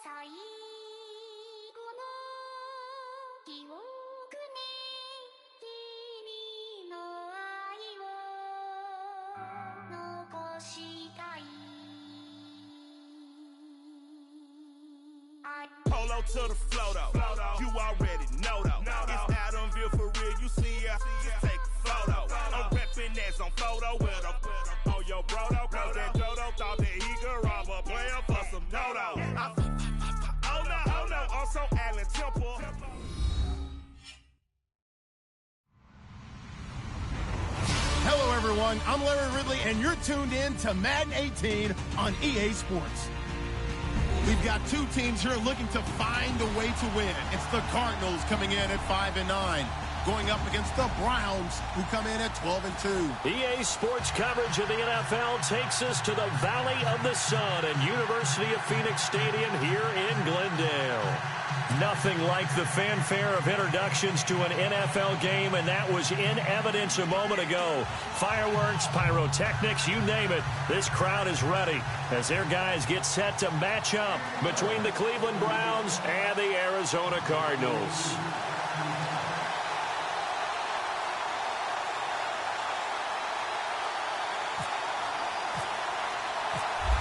最後の記憶ね君の愛を残したい Polo to the flow though, you already know though. It's Adamville for real, you see ya, just take a photo. I'm reppin' that's on photo with a on your bro though, cause that Dodo thought that he could rob a player for some dodo. Oh no, also Allen Temple. Hello everyone, I'm Larry Ridley and you're tuned in to Madden 18 on EA Sports. We've got two teams here looking to find a way to win. It's the Cardinals coming in at 5-9, going up against the Browns, who come in at 12-2. EA Sports coverage of the NFL takes us to the Valley of the Sun at University of Phoenix Stadium here in Glendale. Nothing like the fanfare of introductions to an NFL game, and that was in evidence a moment ago. Fireworks, pyrotechnics, you name it. This crowd is ready as their guys get set to match up between the Cleveland Browns and the Arizona Cardinals.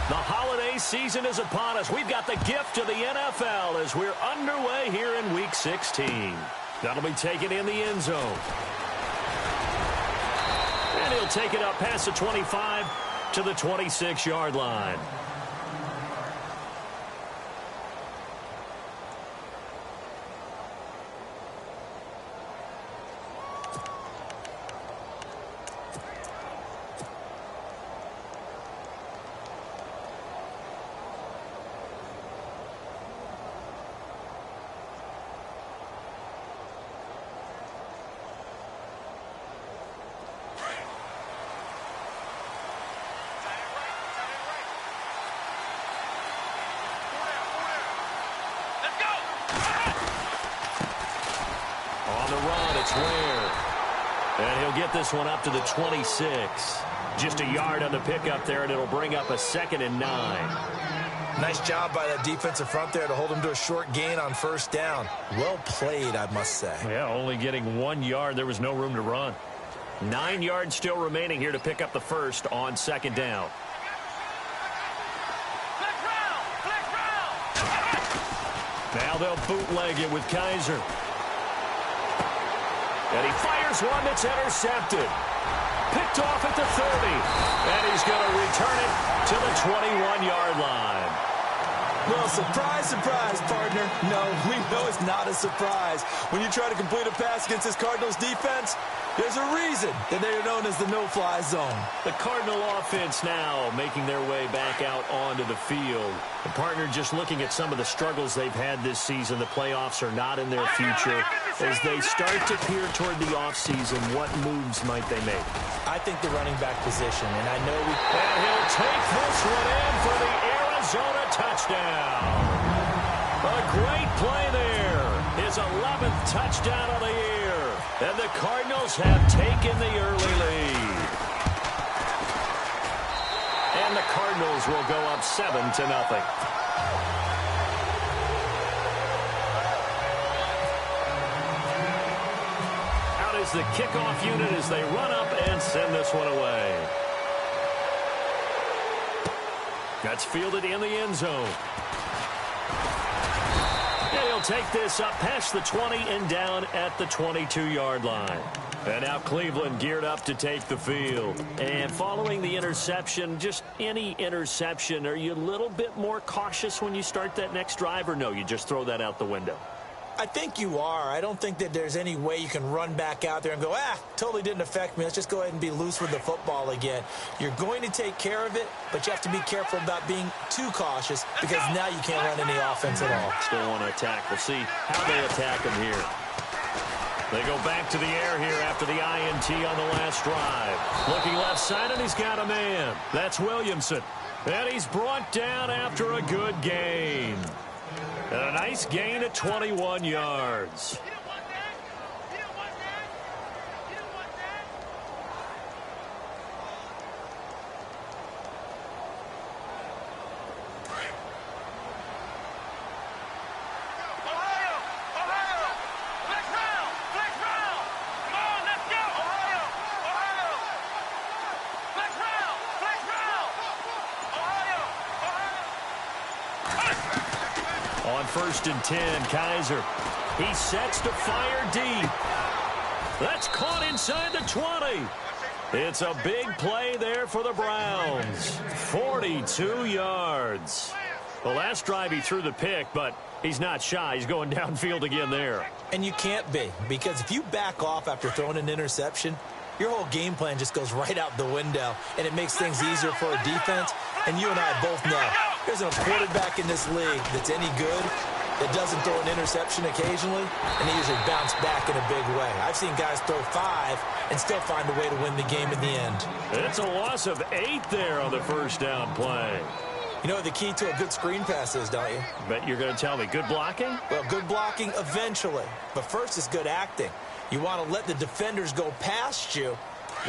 The holiday season is upon us. We've got the gift of the NFL as we're underway here in Week 16. That'll be taken in the end zone. And he'll take it up past the 25 to the 26-yard line. And he'll get this one up to the 26. Just a yard on the pickup there, and it'll bring up a 2nd and 9. Nice job by that defensive front there to hold him to a short gain on first down. Well played, I must say. Yeah, only getting 1 yard. There was no room to run. 9 yards still remaining here to pick up the first on 2nd down. Now they'll bootleg it with Kaiser. And he fires one that's intercepted. Picked off at the 30. And he's going to return it to the 21-yard line. Well, surprise, surprise, partner. No, we know it's not a surprise. When you try to complete a pass against this Cardinals defense, there's a reason that they are known as the no-fly zone. The Cardinal offense now making their way back out onto the field. The partner just looking at some of the struggles they've had this season. The playoffs are not in their future. As they start to peer toward the offseason, what moves might they make? I think the running back position, and I know we... And he'll take this one in for the Arizona touchdown. A great play there. His 11th touchdown of the year. And the Cardinals have taken the early lead. And the Cardinals will go up 7-0. Out is the kickoff unit as they run up and send this one away. That's fielded in the end zone. And he'll take this up past the 20 and down at the 22-yard line. And now Cleveland geared up to take the field. And following the interception, just any interception, are you a little bit more cautious when you start that next drive, or no, you just throw that out the window? I think you are. I don't think that there's any way you can run back out there and go, totally didn't affect me. Let's just go ahead and be loose with the football again. You're going to take care of it, but you have to be careful about being too cautious because now you can't run any offense at all. Still want to attack. We'll see how they attack him here. They go back to the air here after the INT on the last drive. Looking left side, and he's got a man. That's Williamson. And he's brought down after a good gain. And a nice gain at 21 yards. On 1st and 10, Kaiser. He sets to fire deep. That's caught inside the 20. It's a big play there for the Browns. 42 yards. The last drive he threw the pick, but he's not shy. He's going downfield again there. And you can't be, because if you back off after throwing an interception, your whole game plan just goes right out the window, and it makes things easier for a defense. And you and I both know there's a quarterback in this league that's any good that doesn't throw an interception occasionally, and they usually bounce back in a big way. I've seen guys throw 5 and still find a way to win the game in the end. It's a loss of 8 there on the first down play. You know what the key to a good screen pass is, don't you? Bet you're going to tell me good blocking? Well, good blocking eventually, but first is good acting. You want to let the defenders go past you,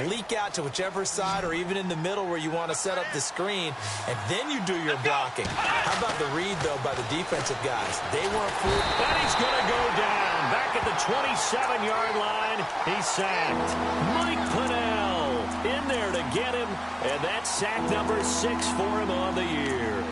leak out to whichever side or even in the middle where you want to set up the screen, and then you do your blocking. How about the read, though, by the defensive guys? They weren't fooled. And he's going to go down. Back at the 27-yard line, he's sacked. Mike Pennell in there to get him, and that's sack number 6 for him on the year.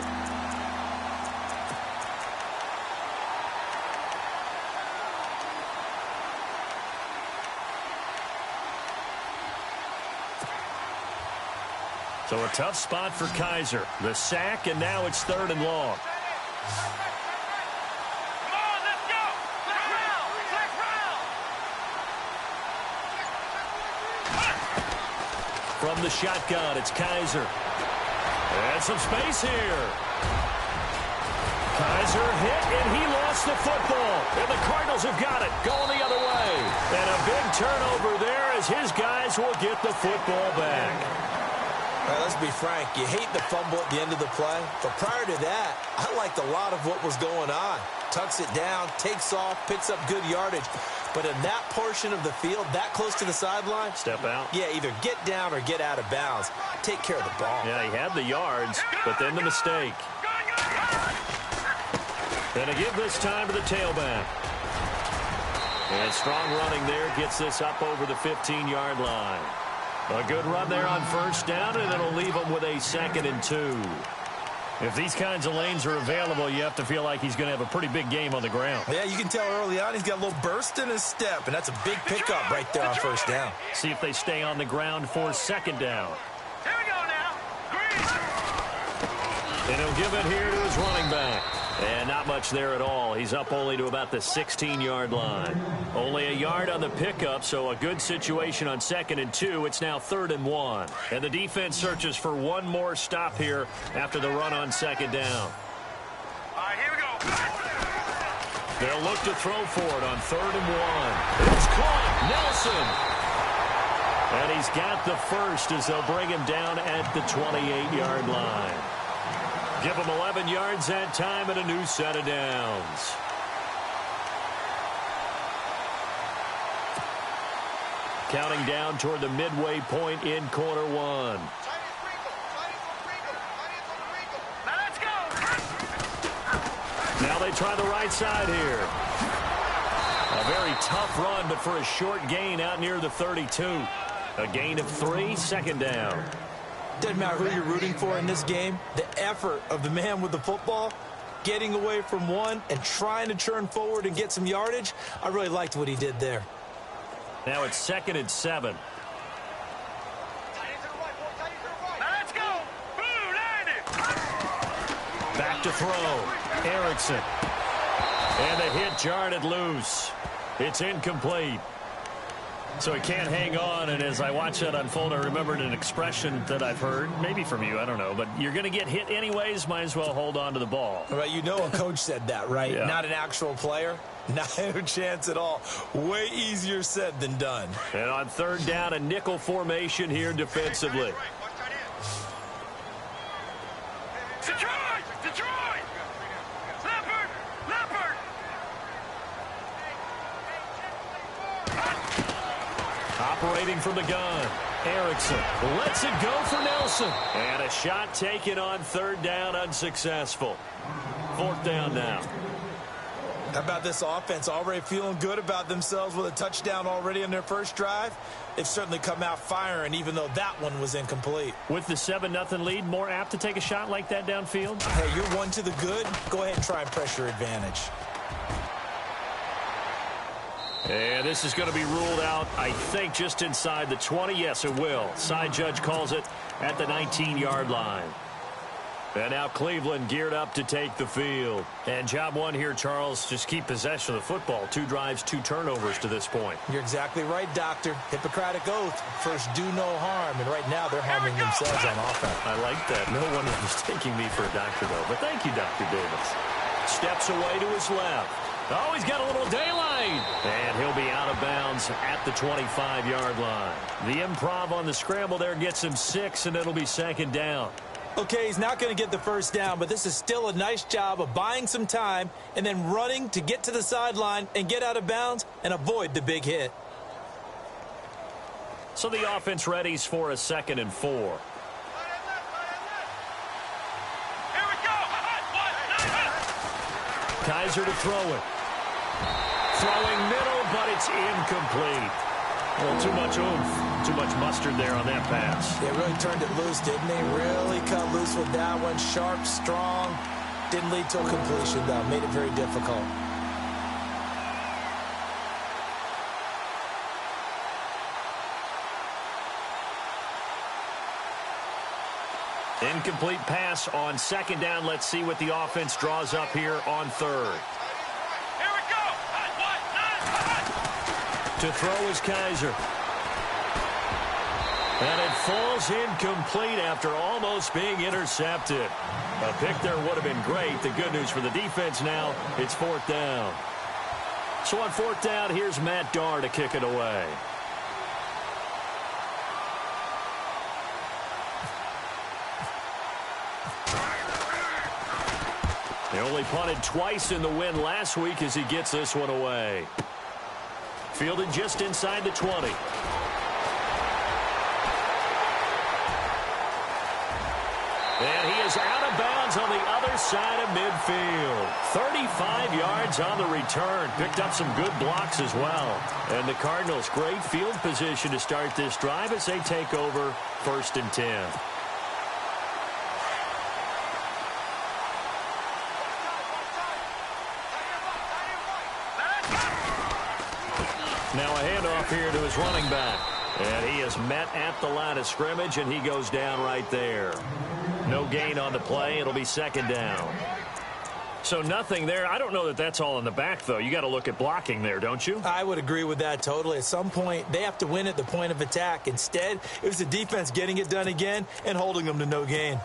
So a tough spot for Kaiser. The sack, and now it's 3rd and long. From the shotgun, it's Kaiser. And some space here. Kaiser hit, and he lost the football. And the Cardinals have got it, going the other way. And a big turnover there as his guys will get the football back. All right, let's be frank. You hate the fumble at the end of the play. But prior to that, I liked a lot of what was going on. Tucks it down, takes off, picks up good yardage. But in that portion of the field, that close to the sideline, step out. Yeah, either get down or get out of bounds. Take care of the ball. Yeah, he had the yards, but then the mistake. And to give this time to the tailback. And strong running there gets this up over the 15-yard line. A good run there on 1st down, and it'll leave him with a 2nd and 2. If these kinds of lanes are available, you have to feel like he's going to have a pretty big game on the ground. Yeah, you can tell early on he's got a little burst in his step, and that's a big pickup right there on 1st down. See if they stay on the ground for 2nd down. Here we go now. And he'll give it here to his running back. And not much there at all. He's up only to about the 16-yard line. Only a yard on the pickup, so a good situation on 2nd and 2. It's now 3rd and 1. And the defense searches for one more stop here after the run on 2nd down. All right, here we go. They'll look to throw for it on 3rd and 1. It's caught. Nelson. And he's got the first as they'll bring him down at the 28-yard line. Give him 11 yards that time and a new set of downs. Counting down toward the midway point in quarter 1. Now let's go. Now they try the right side here. A very tough run, but for a short gain out near the 32. A gain of 3, 2nd down. Doesn't matter who you're rooting for in this game. The effort of the man with the football, getting away from one and trying to turn forward and get some yardage, I really liked what he did there. Now it's 2nd and 7. Now let's go. Boom, landed. Back to throw. Erickson. And the hit jarred it loose. It's incomplete. So he can't hang on, and as I watch that unfold, I remembered an expression that I've heard, maybe from you, I don't know, but you're going to get hit anyways, might as well hold on to the ball. All right, you know a coach said that, right? Yeah. Not an actual player. Not a chance at all. Way easier said than done. And on 3rd down, a nickel formation here defensively. Detroit! Detroit! Leopard! Leopard! Operating from the gun. Erickson lets it go for Nelson. And a shot taken on 3rd down, unsuccessful. 4th down now. How about this offense already feeling good about themselves with a touchdown already in their first drive? They've certainly come out firing, even though that one was incomplete. With the 7-0 lead, more apt to take a shot like that downfield? Hey, you're one to the good. Go ahead and try and press your advantage. And this is going to be ruled out, I think, just inside the 20. Yes, it will. Side judge calls it at the 19-yard line. And now Cleveland geared up to take the field. And job one here, Charles, just keep possession of the football. 2 drives, 2 turnovers to this point. You're exactly right, Doctor. Hippocratic oath. First, do no harm. And right now, they're harming themselves on offense. I like that. No one was taking me for a doctor, though. But thank you, Dr. Davis. Steps away to his left. Oh, he's got a little daylight. And he'll be out of bounds at the 25-yard line. The improv on the scramble there gets him 6, and it'll be second down. Okay, he's not going to get the first down, but this is still a nice job of buying some time and then running to get to the sideline and get out of bounds and avoid the big hit. So the offense readies for a 2nd and 4. Here we go. Kaiser to throw it. Throwing middle, but it's incomplete. Well, too much oomph, too much mustard there on that pass. They really turned it loose, didn't they? Really cut loose with that one. Sharp, strong. Didn't lead to a completion, though. Made it very difficult. Incomplete pass on 2nd down. Let's see what the offense draws up here on 3rd. Here we go. To throw is Kaiser. And it falls incomplete after almost being intercepted. A pick there would have been great. The good news for the defense now, it's 4th down. So on 4th down, here's Matt Darr to kick it away. They only punted twice in the win last week as he gets this one away. Fielded just inside the 20. And he is out of bounds on the other side of midfield. 35 yards on the return. Picked up some good blocks as well. And the Cardinals, great field position to start this drive as they take over 1st and 10. Now a handoff here to his running back. And he is met at the line of scrimmage, and he goes down right there. No gain on the play. It'll be 2nd down. So nothing there. I don't know that that's all in the back, though. You got to look at blocking there, don't you? I would agree with that totally. At some point, they have to win at the point of attack. Instead, it was the defense getting it done again and holding them to no gain.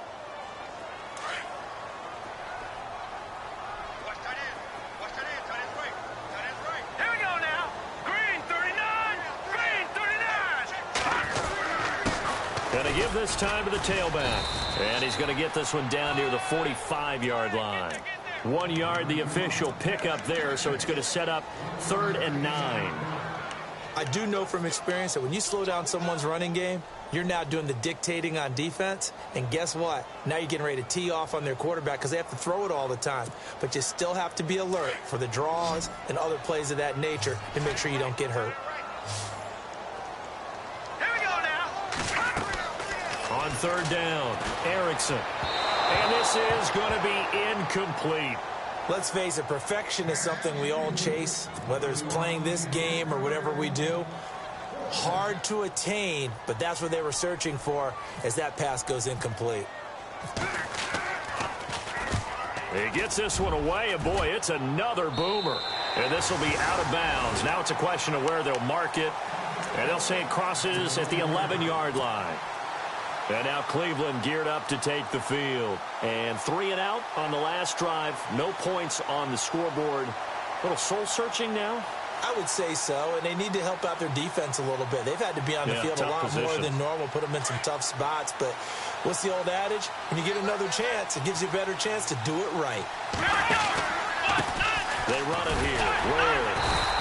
Going to give this time to the tailback. And he's going to get this one down near the 45-yard line. 1 yard, the official pickup there, so it's going to set up 3rd and 9. I do know from experience that when you slow down someone's running game, you're now doing the dictating on defense. And guess what? Now you're getting ready to tee off on their quarterback because they have to throw it all the time. But you still have to be alert for the draws and other plays of that nature and make sure you don't get hurt. On 3rd down, Erickson. And this is going to be incomplete. Let's face it, perfection is something we all chase, whether it's playing this game or whatever we do. Hard to attain, but that's what they were searching for as that pass goes incomplete. He gets this one away, and boy, it's another boomer. And this will be out of bounds. Now it's a question of where they'll mark it. And they'll say it crosses at the 11-yard line. And now Cleveland geared up to take the field. And 3 and out on the last drive. No points on the scoreboard. A little soul-searching now? I would say so, and they need to help out their defense a little bit. They've had to be on the field a lot more than normal, put them in some tough spots. But what's the old adage? When you get another chance, it gives you a better chance to do it right. They run it here. Where?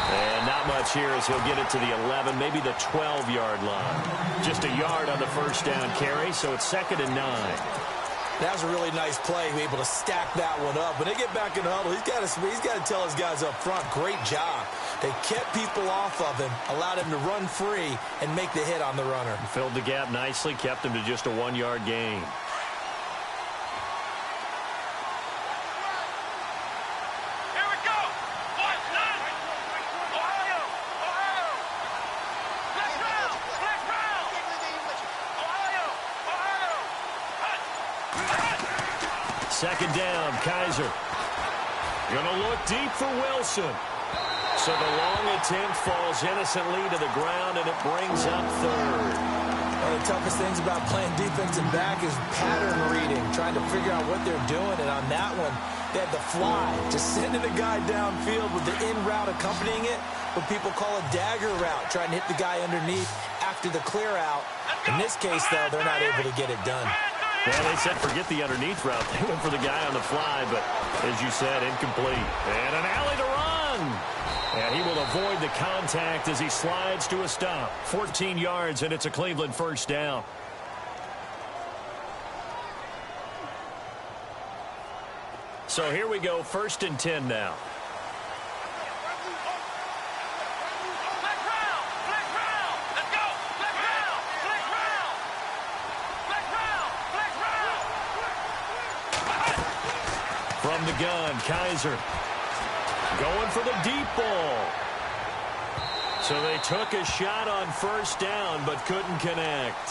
And not much here as he'll get it to the 11, maybe the 12-yard line. Just a yard on the first down carry, so it's 2nd and 9. That was a really nice play, able to stack that one up. When they get back in the huddle, he's got to tell his guys up front, great job. They kept people off of him, allowed him to run free, and make the hit on the runner. Filled the gap nicely, kept him to just a 1-yard gain. Second down, Kaiser. Gonna look deep for Wilson. So the long attempt falls innocently to the ground, and it brings up third. One of the toughest things about playing defensive back is pattern reading, trying to figure out what they're doing. And on that one, they had the fly, just sending a guy downfield with the in route accompanying it, what people call a dagger route, trying to hit the guy underneath after the clear out. In this case, though, they're not able to get it done. Well, they said forget the underneath route. They went for the guy on the fly, but as you said, incomplete. And an alley to run. And he will avoid the contact as he slides to a stop. 14 yards, and it's a Cleveland first down. So here we go, 1st and 10 now. From the gun, Kaiser going for the deep ball. So they took a shot on 1st down, but couldn't connect.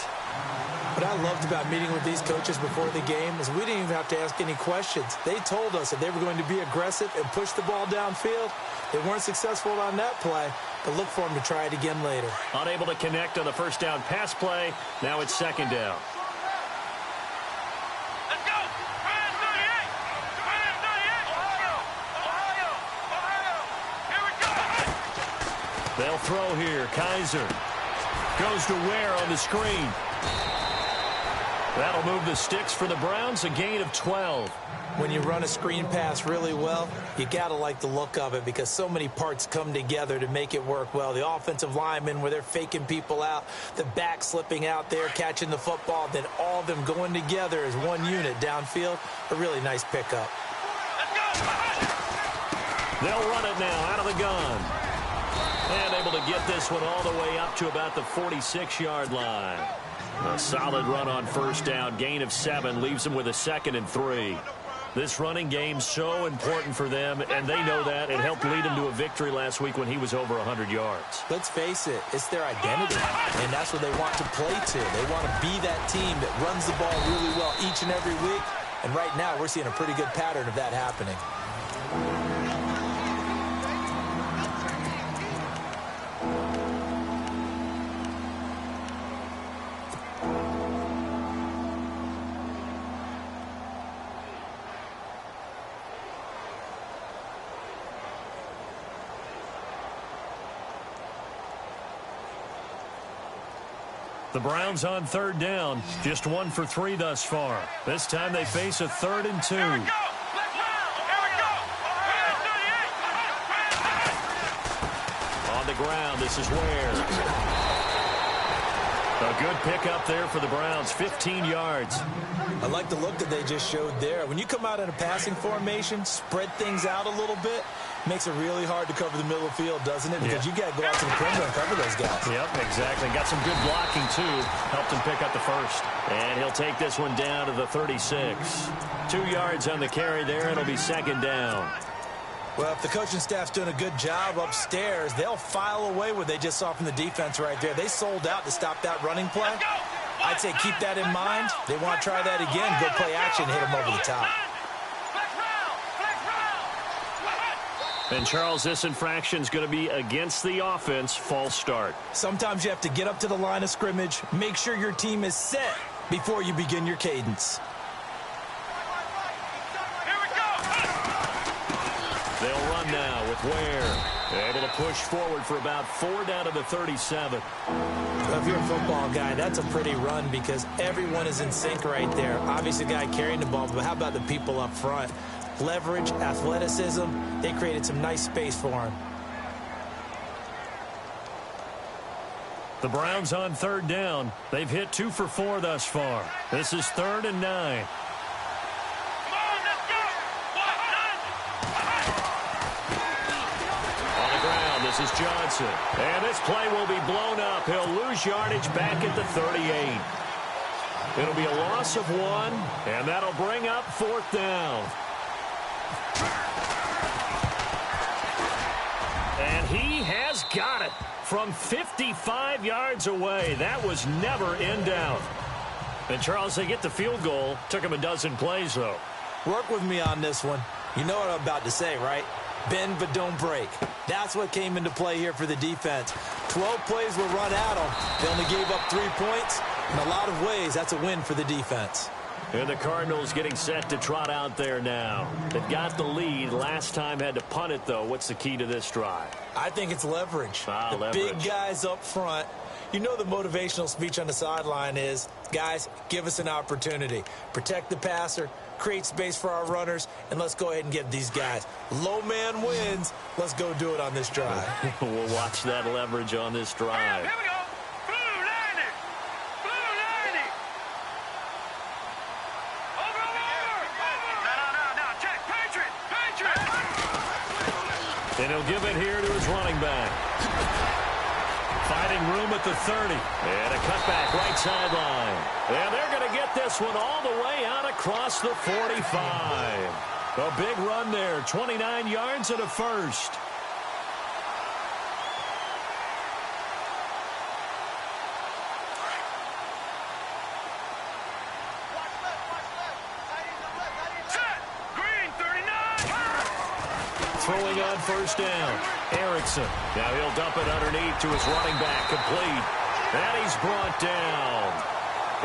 What I loved about meeting with these coaches before the game is we didn't even have to ask any questions. They told us that they were going to be aggressive and push the ball downfield. They weren't successful on that play, but look for them to try it again later. Unable to connect on the 1st down pass play. Now it's 2nd down. They'll throw here. Kaiser goes to Ware on the screen. That'll move the sticks for the Browns, a gain of 12. When you run a screen pass really well, you got to like the look of it because so many parts come together to make it work well. The offensive linemen where they're faking people out, the back slipping out there, catching the football, then all of them going together as one unit downfield. A really nice pickup. They'll run it now out of the gun. And able to get this one all the way up to about the 46-yard line. A solid run on 1st down. Gain of 7 leaves them with a 2nd and 3. This running game so important for them, and they know that. It helped lead them to a victory last week when he was over 100 yards. Let's face it, it's their identity, and that's what they want to play to. They want to be that team that runs the ball really well each and every week, and right now we're seeing a pretty good pattern of that happening. The Browns on 3rd down, just 1 for 3 thus far. This time they face a 3rd and 2. On the ground, this is Ware. A good pickup there for the Browns, 15 yards. I like the look that they just showed there. When you come out in a passing formation, spread things out a little bit, makes it really hard to cover the middle of the field, doesn't it? Because you got to go out to the perimeter and cover those guys. Yep, exactly. Got some good blocking, too. Helped him pick up the 1st. And he'll take this one down to the 36. 2 yards on the carry there. It'll be 2nd down. Well, if the coaching staff's doing a good job upstairs, they'll file away what they just saw from the defense right there. They sold out to stop that running play. I'd say keep that in mind. They want to try that again, go play action, hit them over the top. And, Charles, this infraction's going to be against the offense. False start. Sometimes you have to get up to the line of scrimmage, make sure your team is set before you begin your cadence. They'll run now with Ware. Able to push forward for about 4 down to the 37. Well, if you're a football guy, that's a pretty run because everyone is in sync right there. Obviously, the guy carrying the ball, but how about the people up front? Leverage, athleticism, they created some nice space for him. The Browns on 3rd down. They've hit 2 for 4 thus far. This is 3rd and 9. This is Johnson. And this play will be blown up. He'll lose yardage back at the 38. It'll be a loss of 1, and that'll bring up 4th down. And he has got it from 55 yards away. That was never in doubt. And, Charles, they get the field goal. Took him a dozen plays, though. Work with me on this one. You know what I'm about to say, right? Bend but don't break. That's what came into play here for the defense. 12 plays were run at them. They only gave up 3 points. In a lot of ways, that's a win for the defense. And the Cardinals getting set to trot out there now. They've got the lead. Last time had to punt it, though. What's the key to this drive? I think it's leverage. The leverage. Big guys up front. You know the motivational speech on the sideline is, guys, give us an opportunity. Protect the passer, create space for our runners, and let's go ahead and get these guys. Low man wins. Let's go do it on this drive. We'll watch that leverage on this drive. Here we go. Blue 90. Blue 90. Over. No. Check. Patriot. And he'll give it here to his running back. Finding room at the 30. And a cutback right sideline. And they're going to get this one all the way out across the 45. A big run there. 29 yards and a first. Throwing on first down. Erickson. Now he'll dump it underneath to his running back. Complete. And he's brought down.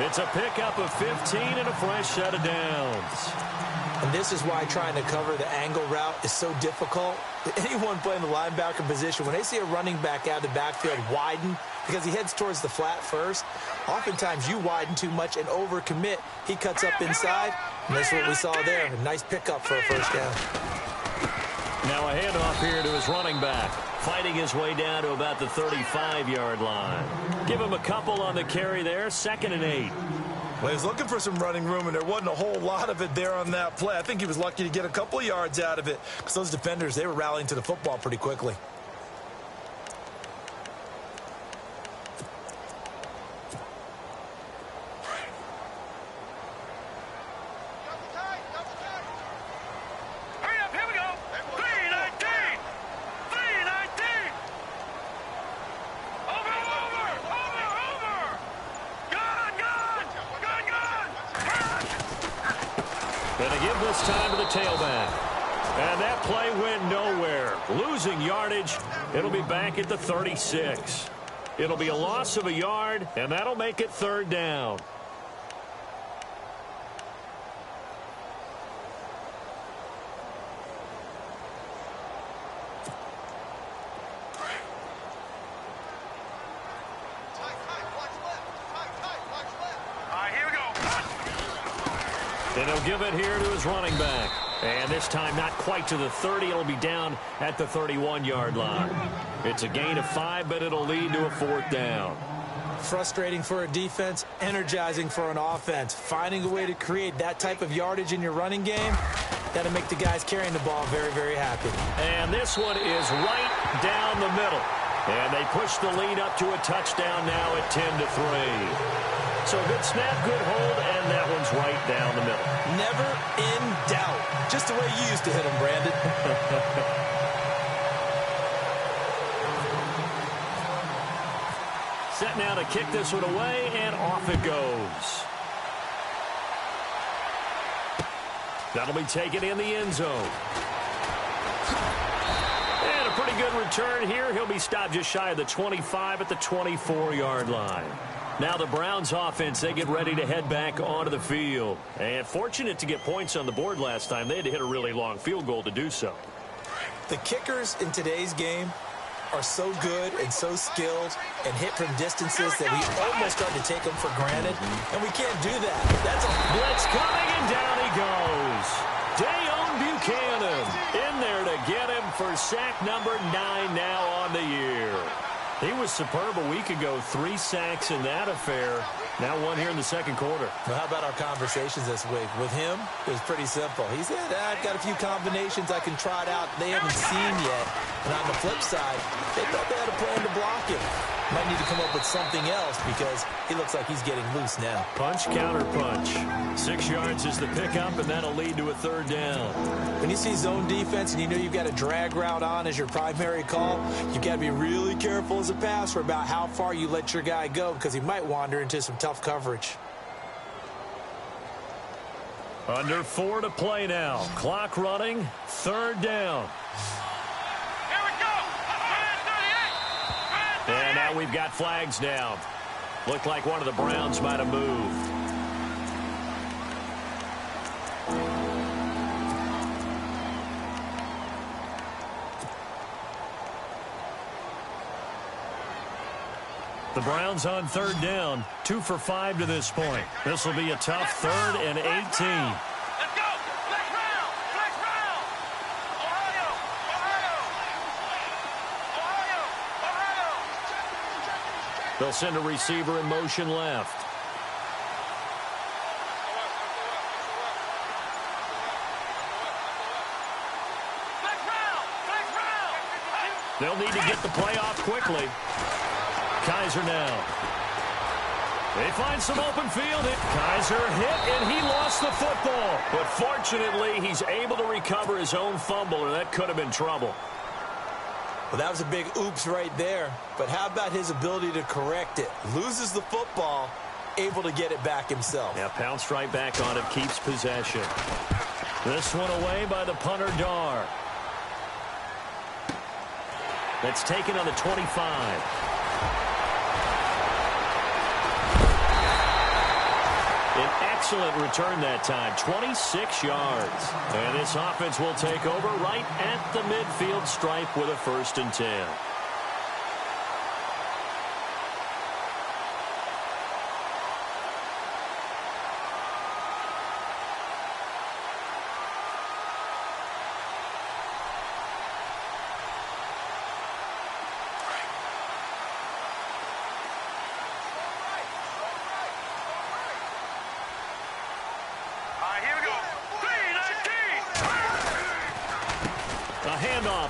It's a pickup of 15 and a fresh set of downs. And this is why trying to cover the angle route is so difficult. Anyone playing the linebacker position, when they see a running back out of the backfield widen because he heads towards the flat first, oftentimes you widen too much and overcommit. He cuts up inside, and that's what we saw there. A nice pickup for a first down. Now a handoff here to his running back. Fighting his way down to about the 35-yard line. Give him a couple on the carry there. 2nd and 8. Well, he was looking for some running room, and there wasn't a whole lot of it there on that play. I think he was lucky to get a couple of yards out of it because those defenders, they were rallying to the football pretty quickly. Time to the tailback. And that play went nowhere. Losing yardage. It'll be back at the 36. It'll be a loss of a yard, and that'll make it 3rd down. And he'll give it here to his running back. And this time not quite to the 30. It'll be down at the 31-yard line. It's a gain of 5, but it'll lead to a 4th down. Frustrating for a defense, energizing for an offense. Finding a way to create that type of yardage in your running game, that'll make the guys carrying the ball very, very happy. And this one is right down the middle. And they push the lead up to a touchdown now at 10-3. So good snap, good hold, and that one's right down the middle. Never in doubt. Just the way you used to hit them, Brandon. Set now to kick this one away, and off it goes. That'll be taken in the end zone. And a pretty good return here. He'll be stopped just shy of the 25 at the 24-yard line. Now the Browns offense, they get ready to head back onto the field. And fortunate to get points on the board last time. They had to hit a really long field goal to do so. The kickers in today's game are so good and so skilled and hit from distances that we almost start to take them for granted. And we can't do that. That's a blitz coming, and down he goes. Dayon Buchanan in there to get him for sack number 9 now on the year. He was superb a week ago. 3 sacks in that affair. Now 1 here in the second quarter. Well, how about our conversations this week? With him, it was pretty simple. He said, I've got a few combinations I can try out they haven't seen yet. And on the flip side, they thought they had a plan to block him. Might need to come up with something else because he looks like he's getting loose now. Punch, counter punch. 6 yards is the pickup, and that'll lead to a 3rd down. When you see zone defense and you know you've got a drag route on as your primary call, you've got to be really careful as a passer about how far you let your guy go because he might wander into some tough coverage. Under 4 to play now. Clock running. 3rd down. Here we go. And now we've got flags down. Looked like one of the Browns might have moved. The Browns on 3rd down. 2 for 5 to this point. This will be a tough 3rd and 18. Let's go. Flex round. Flex round. Ohio. They'll send a receiver in motion left. Flex round. Flex round. They'll need to get the play off quickly. Kaiser now. They find some open field. Kaiser hit, and he lost the football. But fortunately, he's able to recover his own fumble, or that could have been trouble. Well, that was a big oops right there. But how about his ability to correct it? Loses the football, able to get it back himself. Yeah, pounced right back on it, keeps possession. This one away by the punter, Dar. That's taken on the 25. An excellent return that time, 26 yards. And this offense will take over right at the midfield stripe with a 1st and 10.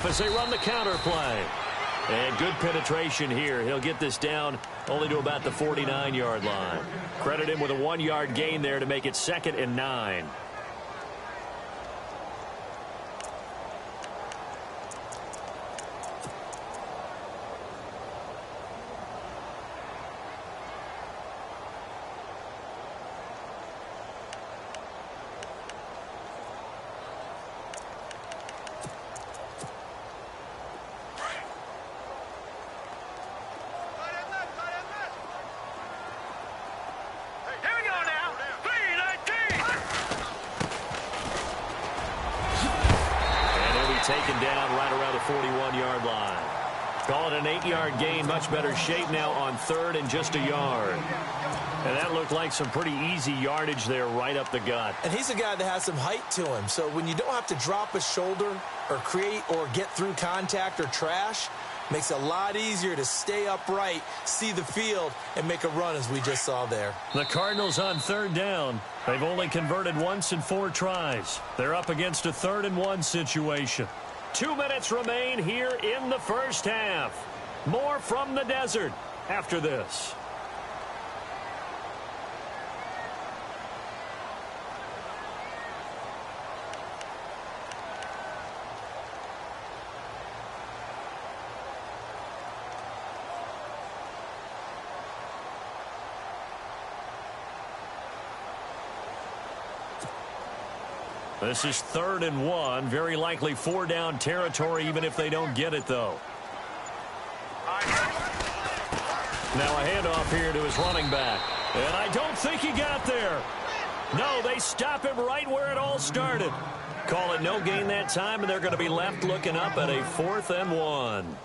As they run the counter play. And good penetration here. He'll get this down only to about the 49-yard line. Credit him with a 1-yard gain there to make it 2nd and 9. Taken down right around the 41-yard line. Call it an 8-yard gain. Much better shape now on 3rd and just a yard. And that looked like some pretty easy yardage there right up the gut. And he's a guy that has some height to him. So when you don't have to drop a shoulder or create or get through contact or trash, makes it a lot easier to stay upright, see the field, and make a run as we just saw there. The Cardinals on 3rd down. They've only converted once in 4 tries. They're up against a 3rd and 1 situation. 2 minutes remain here in the first half. More from the desert after this. This is 3rd and 1. Very likely 4-down territory, even if they don't get it, though. Now a handoff here to his running back. And I don't think he got there. No, they stop him right where it all started. Call it no gain that time, and they're going to be left looking up at a 4th and 1.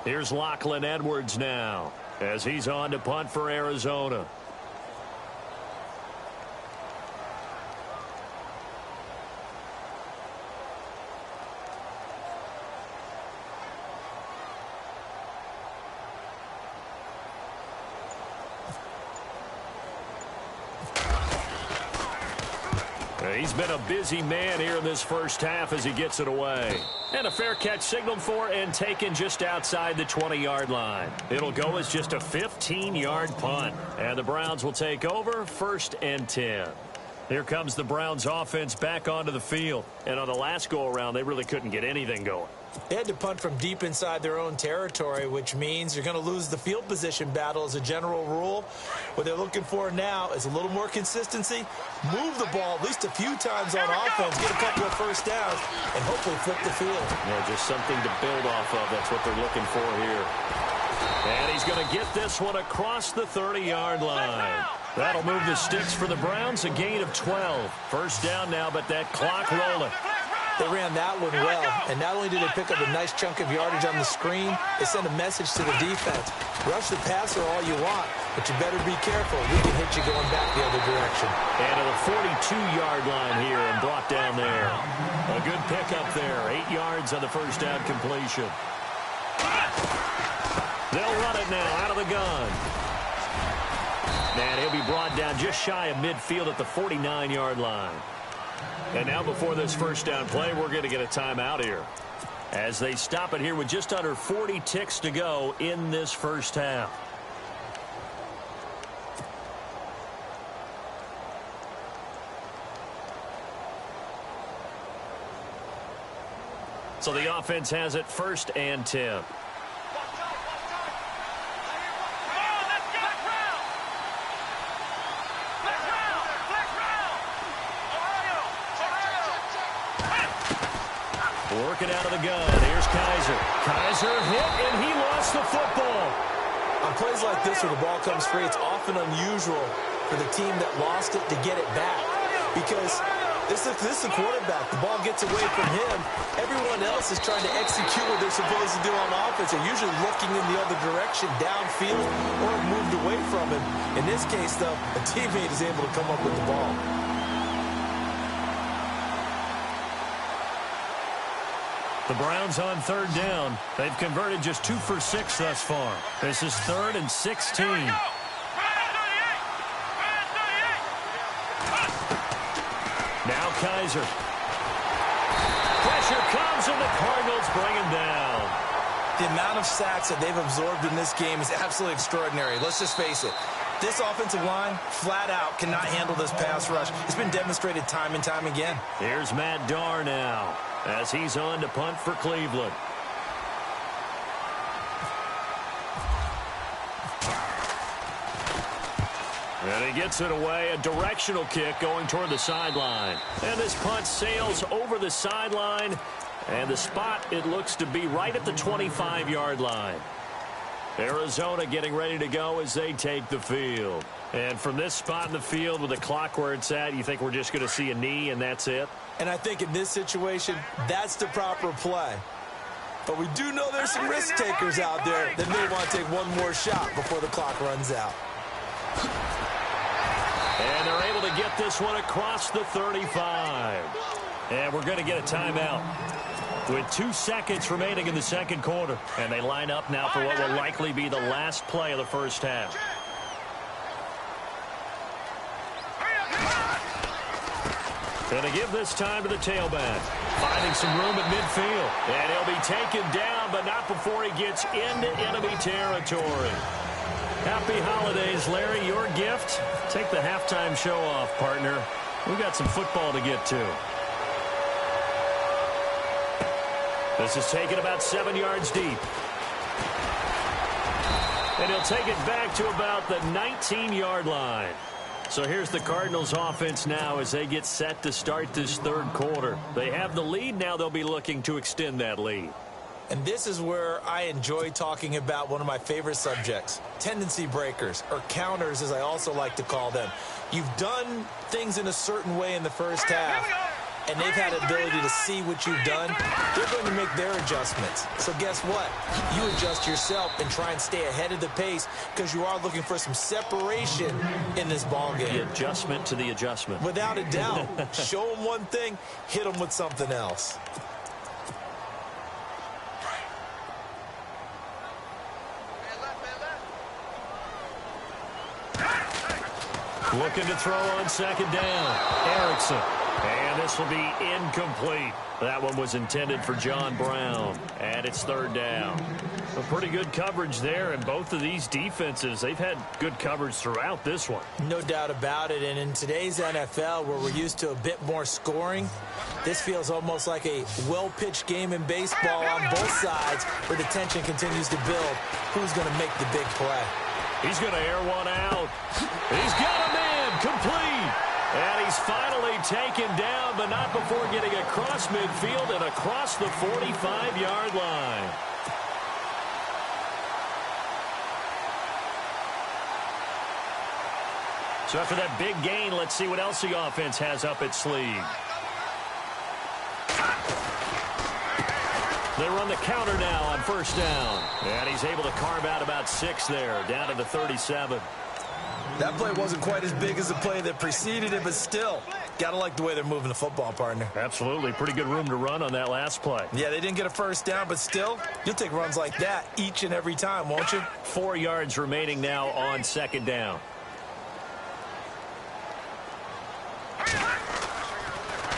Here's Lachlan Edwards now as he's on to punt for Arizona. He's been a busy man here in this first half as he gets it away. And a fair catch signaled for and taken just outside the 20-yard line. It'll go as just a 15-yard punt. And the Browns will take over 1st and 10. Here comes the Browns offense back onto the field. And on the last go-around, they really couldn't get anything going. They had to punt from deep inside their own territory, which means you're going to lose the field position battle as a general rule. What they're looking for now is a little more consistency, move the ball at least a few times on offense, get a couple of first downs, and hopefully flip the field. Yeah, just something to build off of. That's what they're looking for here. And he's going to get this one across the 30-yard line. That'll move the sticks for the Browns, a gain of 12. First down now, but that clock rolling. They ran that one well, and not only did they pick up a nice chunk of yardage on the screen, they sent a message to the defense. Rush the passer all you want, but you better be careful. We can hit you going back the other direction. And to the 42-yard line here and brought down there. A good pickup there, 8 yards on the first down completion. They'll run it now out of the gun. And he'll be brought down just shy of midfield at the 49-yard line. And now before this first down play, we're going to get a timeout here as they stop it here with just under 40 ticks to go in this first half. So the offense has it 1st and 10. Working out of the gun. Here's Kaiser. Kaiser hit, and he lost the football. On plays like this where the ball comes free, it's often unusual for the team that lost it to get it back. Because this is the quarterback. The ball gets away from him. Everyone else is trying to execute what they're supposed to do on offense. They're usually looking in the other direction, downfield, or moved away from him. In this case, though, a teammate is able to come up with the ball. The Browns on 3rd down. They've converted just 2 for 6 thus far. This is 3rd and 16. Now Kaiser. Pressure comes, and the Cardinals bring him down. The amount of sacks that they've absorbed in this game is absolutely extraordinary. Let's just face it. This offensive line, flat out, cannot handle this pass rush. It's been demonstrated time and time again. Here's Matt Darr now as he's on to punt for Cleveland. And he gets it away, a directional kick going toward the sideline. And this punt sails over the sideline, and the spot, it looks to be right at the 25-yard line. Arizona getting ready to go as they take the field. And from this spot in the field with the clock where it's at, you think we're just going to see a knee and that's it? And I think in this situation, that's the proper play. But we do know there's some risk takers out there that may want to take one more shot before the clock runs out. And they're able to get this one across the 35. And we're going to get a timeout with 2 seconds remaining in the second quarter. And they line up now for what will likely be the last play of the first half. Going to give this time to the tailback. Finding some room at midfield. And he'll be taken down, but not before he gets into enemy territory. Happy holidays, Larry. Your gift? Take the halftime show off, partner. We got some football to get to. This is taken about 7 yards deep. And he'll take it back to about the 19-yard line. So here's the Cardinals offense now as they get set to start this third quarter. They have the lead. Now they'll be looking to extend that lead. And this is where I enjoy talking about one of my favorite subjects, tendency breakers, or counters as I also like to call them. You've done things in a certain way in the first half. and they've had the ability to see what you've done, they're going to make their adjustments. So guess what? You adjust yourself and try and stay ahead of the pace because you are looking for some separation in this ball game. The adjustment to the adjustment. Without a doubt. Show them one thing, hit them with something else. Looking to throw on second down. Erickson. And this will be incomplete. That one was intended for John Brown. And it's third down. A pretty good coverage there. And both of these defenses, they've had good coverage throughout this one. No doubt about it. And in today's NFL, where we're used to a bit more scoring, this feels almost like a well-pitched game in baseball on both sides where the tension continues to build. Who's going to make the big play? He's going to air one out. He's got a man complete. And he's finally taken down, but not before getting across midfield and across the 45-yard line. So after that big gain, let's see what else the offense has up its sleeve. They run the counter now on first down. And he's able to carve out about 6 there, down to the 37. That play wasn't quite as big as the play that preceded it, but still, got to like the way they're moving the football, partner. Absolutely. Pretty good room to run on that last play. Yeah, they didn't get a first down, but still, you'll take runs like that each and every time, won't you? 4 yards remaining now on second down.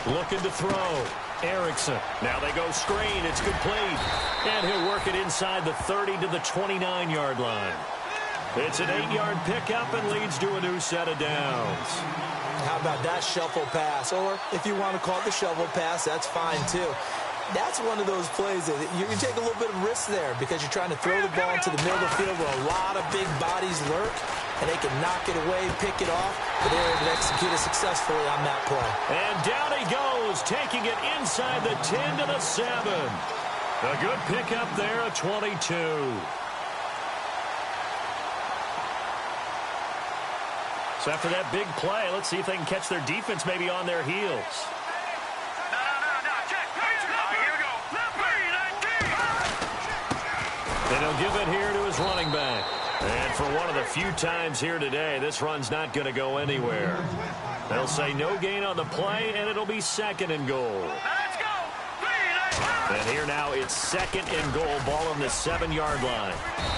Looking to throw. Erickson. Now they go screen. It's complete. And he'll work it inside the 30 to the 29-yard line. It's an 8-yard pickup and leads to a new set of downs. How about that shuffle pass? Or if you want to call it the shovel pass, that's fine too. That's one of those plays that you can take a little bit of risk there because you're trying to throw the ball into the middle of the field where a lot of big bodies lurk, and they can knock it away, pick it off, but they're able to execute it successfully on that play. And down he goes, taking it inside the 10 to the 7. A good pickup there, a 22. So after that big play, let's see if they can catch their defense maybe on their heels. And he'll give it here to his running back. And for one of the few times here today, this run's not going to go anywhere. They'll say no gain on the play, and it'll be second and goal. And here now it's second and goal, ball on the 7-yard line.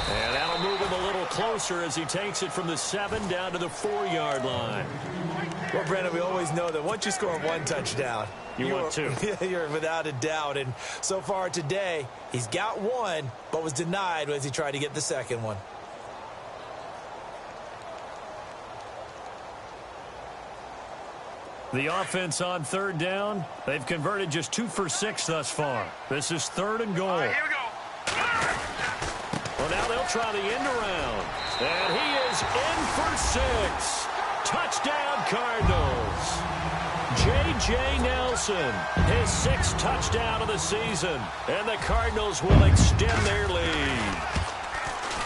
And that'll move him a little closer as he takes it from the 7 down to the 4-yard line. Well, Brandon, we always know that once you score one touchdown, you want two. You're without a doubt. And so far today, he's got one, but was denied as he tried to get the second one. The offense on third down, they've converted just 2 for 6 thus far. This is third and goal. Here we go. Well, now they'll try the end around. And he is in for 6. Touchdown, Cardinals. J.J. Nelson, his 6th touchdown of the season. And the Cardinals will extend their lead.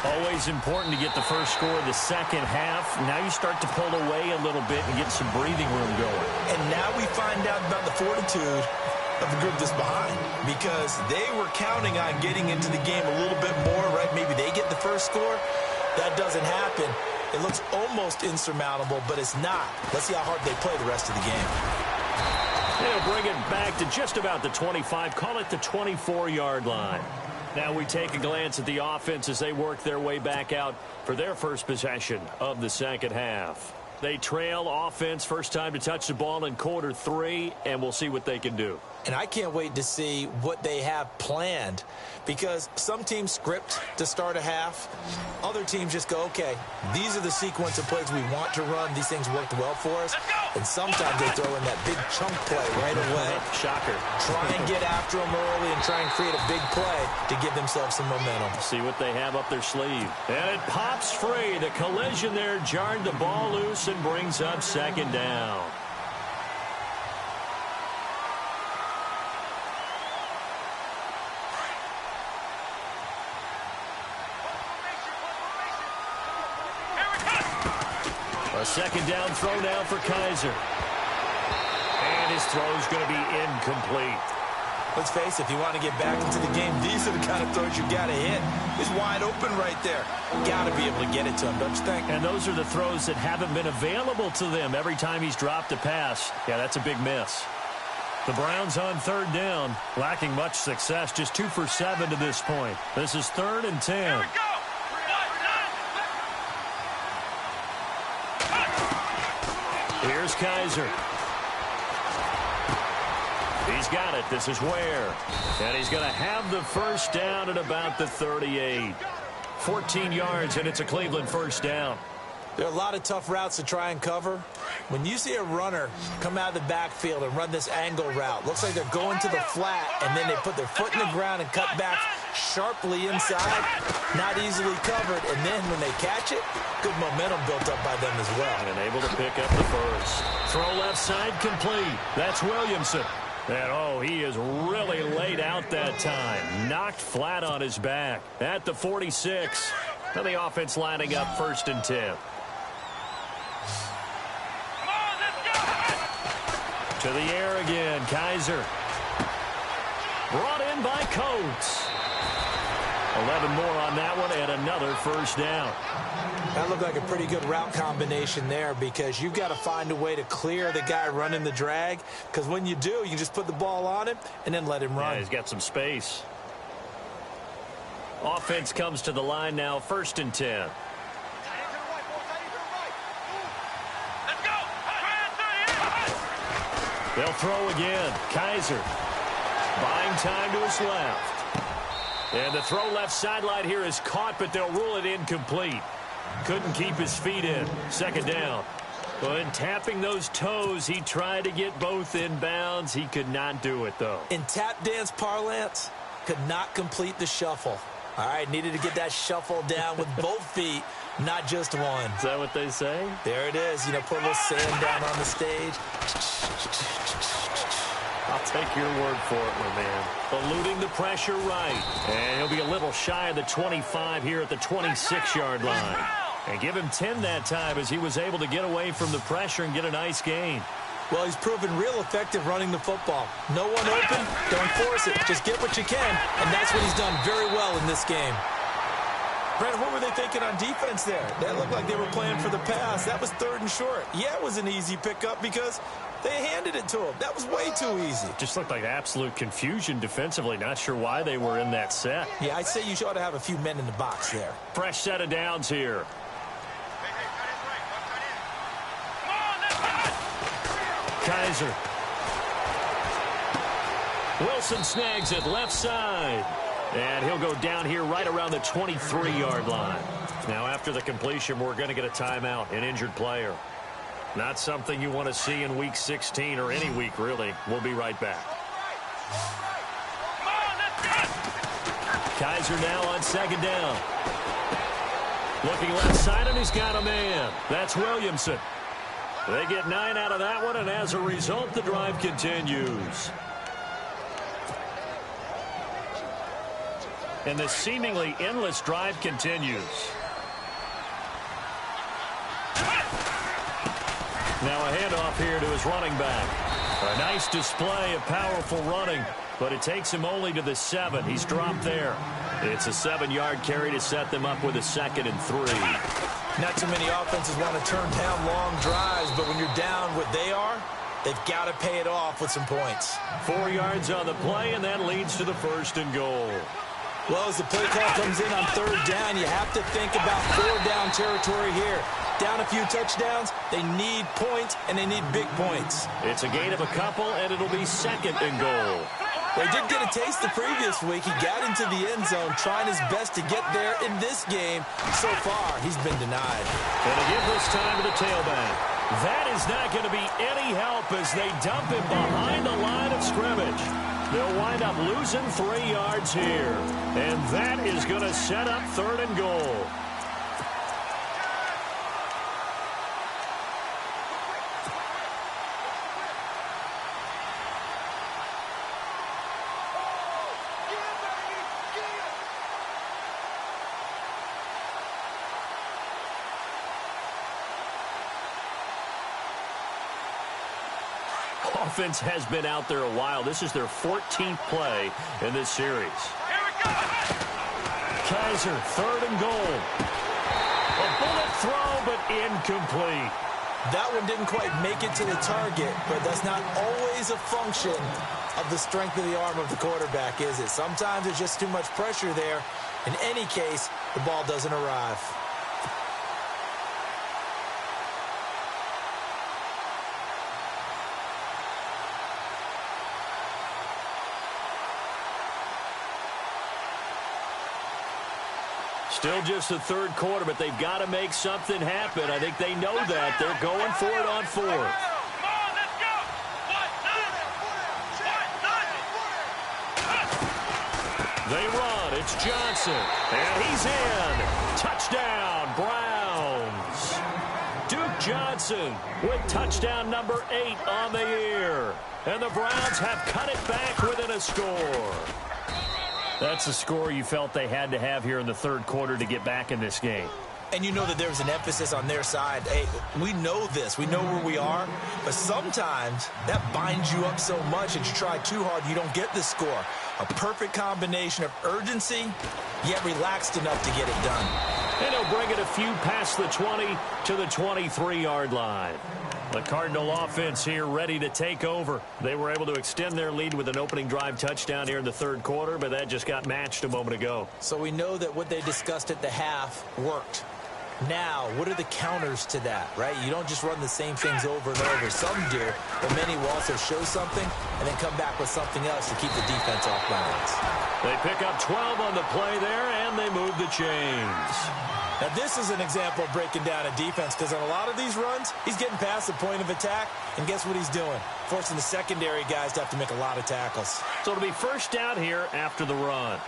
Always important to get the first score of the second half. Now you start to pull away a little bit and get some breathing room going. And now we find out about the fortitude of the group that's behind, because they were counting on getting into the game a little bit more, right? Maybe they get the first score. That doesn't happen. It looks almost insurmountable, but it's not. Let's see how hard they play the rest of the game. They'll bring it back to just about the 25, call it the 24-yard line. Now we take a glance at the offense as they work their way back out for their first possession of the second half. They trail offense, first time to touch the ball in quarter 3, and we'll see what they can do. And I can't wait to see what they have planned, because some teams script to start a half. Other teams just go, okay, these are the sequence of plays we want to run. These things worked well for us. And sometimes they throw in that big chunk play right away. Shocker. Try and get after them early and try and create a big play to give themselves some momentum. See what they have up their sleeve. And it pops free. The collision there jarred the ball loose and brings up second down. A second down throw now for Kaiser. And his throw's going to be incomplete. Let's face it, if you want to get back into the game, these are the kind of throws you got to hit. He's wide open right there. Got to be able to get it to him, don't you think? And those are the throws that haven't been available to them every time he's dropped a pass. Yeah, that's a big miss. The Browns on third down, lacking much success, just 2 for 7 to this point. This is 3rd and 10. Here's Kaiser. He's got it. This is Ware. And he's going to have the first down at about the 38. 14 yards, and it's a Cleveland first down. There are a lot of tough routes to try and cover. When you see a runner come out of the backfield and run this angle route, looks like they're going to the flat, and then they put their foot in the ground and cut back sharply inside, not easily covered, and then when they catch it, good momentum built up by them as well. And able to pick up the first. Throw left side complete. That's Williamson. And, oh, he is really laid out that time. Knocked flat on his back at the 46. And the offense lining up 1st and 10. To the air again, Kaiser. Brought in by Coates. 11 more on that one and another first down. That looked like a pretty good route combination there because you've got to find a way to clear the guy running the drag, because when you do, you just put the ball on him and then let him run. Yeah, he's got some space. Offense comes to the line now, 1st and 10. They'll throw again. Kaiser buying time to his left. And the throw left sideline here is caught, but they'll rule it incomplete. Couldn't keep his feet in. 2nd down. But tapping those toes, he tried to get both in bounds. He could not do it, though. In tap dance parlance, could not complete the shuffle. All right, needed to get that shuffle down with both feet, not just one. Is that what they say? There it is. You know, put a little sand down on the stage. I'll take your word for it, my man. Eluding the pressure right. And he'll be a little shy of the 25 here at the 26-yard line. And give him 10 that time as he was able to get away from the pressure and get a nice gain. Well, he's proven real effective running the football. No one open, don't force it. Just get what you can, and that's what he's done very well in this game. Brandon, what were they thinking on defense there? That looked like they were playing for the pass. That was 3rd and short. Yeah, it was an easy pickup because they handed it to him. That was way too easy. Just looked like absolute confusion defensively. Not sure why they were in that set. Yeah, I'd say you ought to have a few men in the box there. Fresh set of downs here. Kaiser. Wilson snags it left side. And he'll go down here right around the 23-yard line. Now, after the completion, we're going to get a timeout, an injured player. Not something you want to see in Week 16 or any week, really. We'll be right back. Kaiser now on 2nd down. Looking left side, and he's got a man. That's Williamson. They get 9 out of that one, and as a result, the drive continues. And the seemingly endless drive continues. Now a handoff here to his running back. A nice display of powerful running, but it takes him only to the 7. He's dropped there. It's a 7-yard carry to set them up with a 2nd and 3. Not too many offenses want to turn down long drives, but when you're down what they are, they've got to pay it off with some points. 4 yards on the play, and that leads to the 1st and goal. Well, as the play call comes in on 3rd down, you have to think about 4-down territory here. Down a few touchdowns, they need points, and they need big points. It's a gain of a couple, and it'll be 2nd and goal. Well, he did get a taste the previous week. He got into the end zone, trying his best to get there in this game. So far, he's been denied. And to give this time to the tailback. That is not going to be any help as they dump him behind the line of scrimmage. They'll wind up losing 3 yards here. And that is going to set up 3rd and goal. offense has been out there a while. This is their 14th play in this series. Kaiser, 3rd and goal. A bullet throw, but incomplete. That one didn't quite make it to the target, but that's not always a function of the strength of the arm of the quarterback, is it? Sometimes there's just too much pressure there. In any case, the ball doesn't arrive. Still just the 3rd quarter, but they've got to make something happen. I think they know that. They're going for it on 4th. They run. It's Johnson. And he's in. Touchdown, Browns. Duke Johnson with touchdown number 8 on the year. And the Browns have cut it back within a score. That's the score you felt they had to have here in the 3rd quarter to get back in this game. And you know that there was an emphasis on their side. Hey, we know this. We know where we are. But sometimes that binds you up so much that you try too hard, you don't get the score. A perfect combination of urgency, yet relaxed enough to get it done. And he'll bring it a few past the 20 to the 23-yard line. The Cardinal offense here ready to take over. They were able to extend their lead with an opening drive touchdown here in the 3rd quarter, but that just got matched a moment ago. So we know that what they discussed at the half worked. Now, what are the counters to that, right? You don't just run the same things over and over. Some do, but many will also show something and then come back with something else to keep the defense off balance. They pick up 12 on the play there, and they move the chains. Now, this is an example of breaking down a defense because on a lot of these runs, he's getting past the point of attack, and guess what he's doing? Forcing the secondary guys to have to make a lot of tackles. So it'll be 1st down here after the run.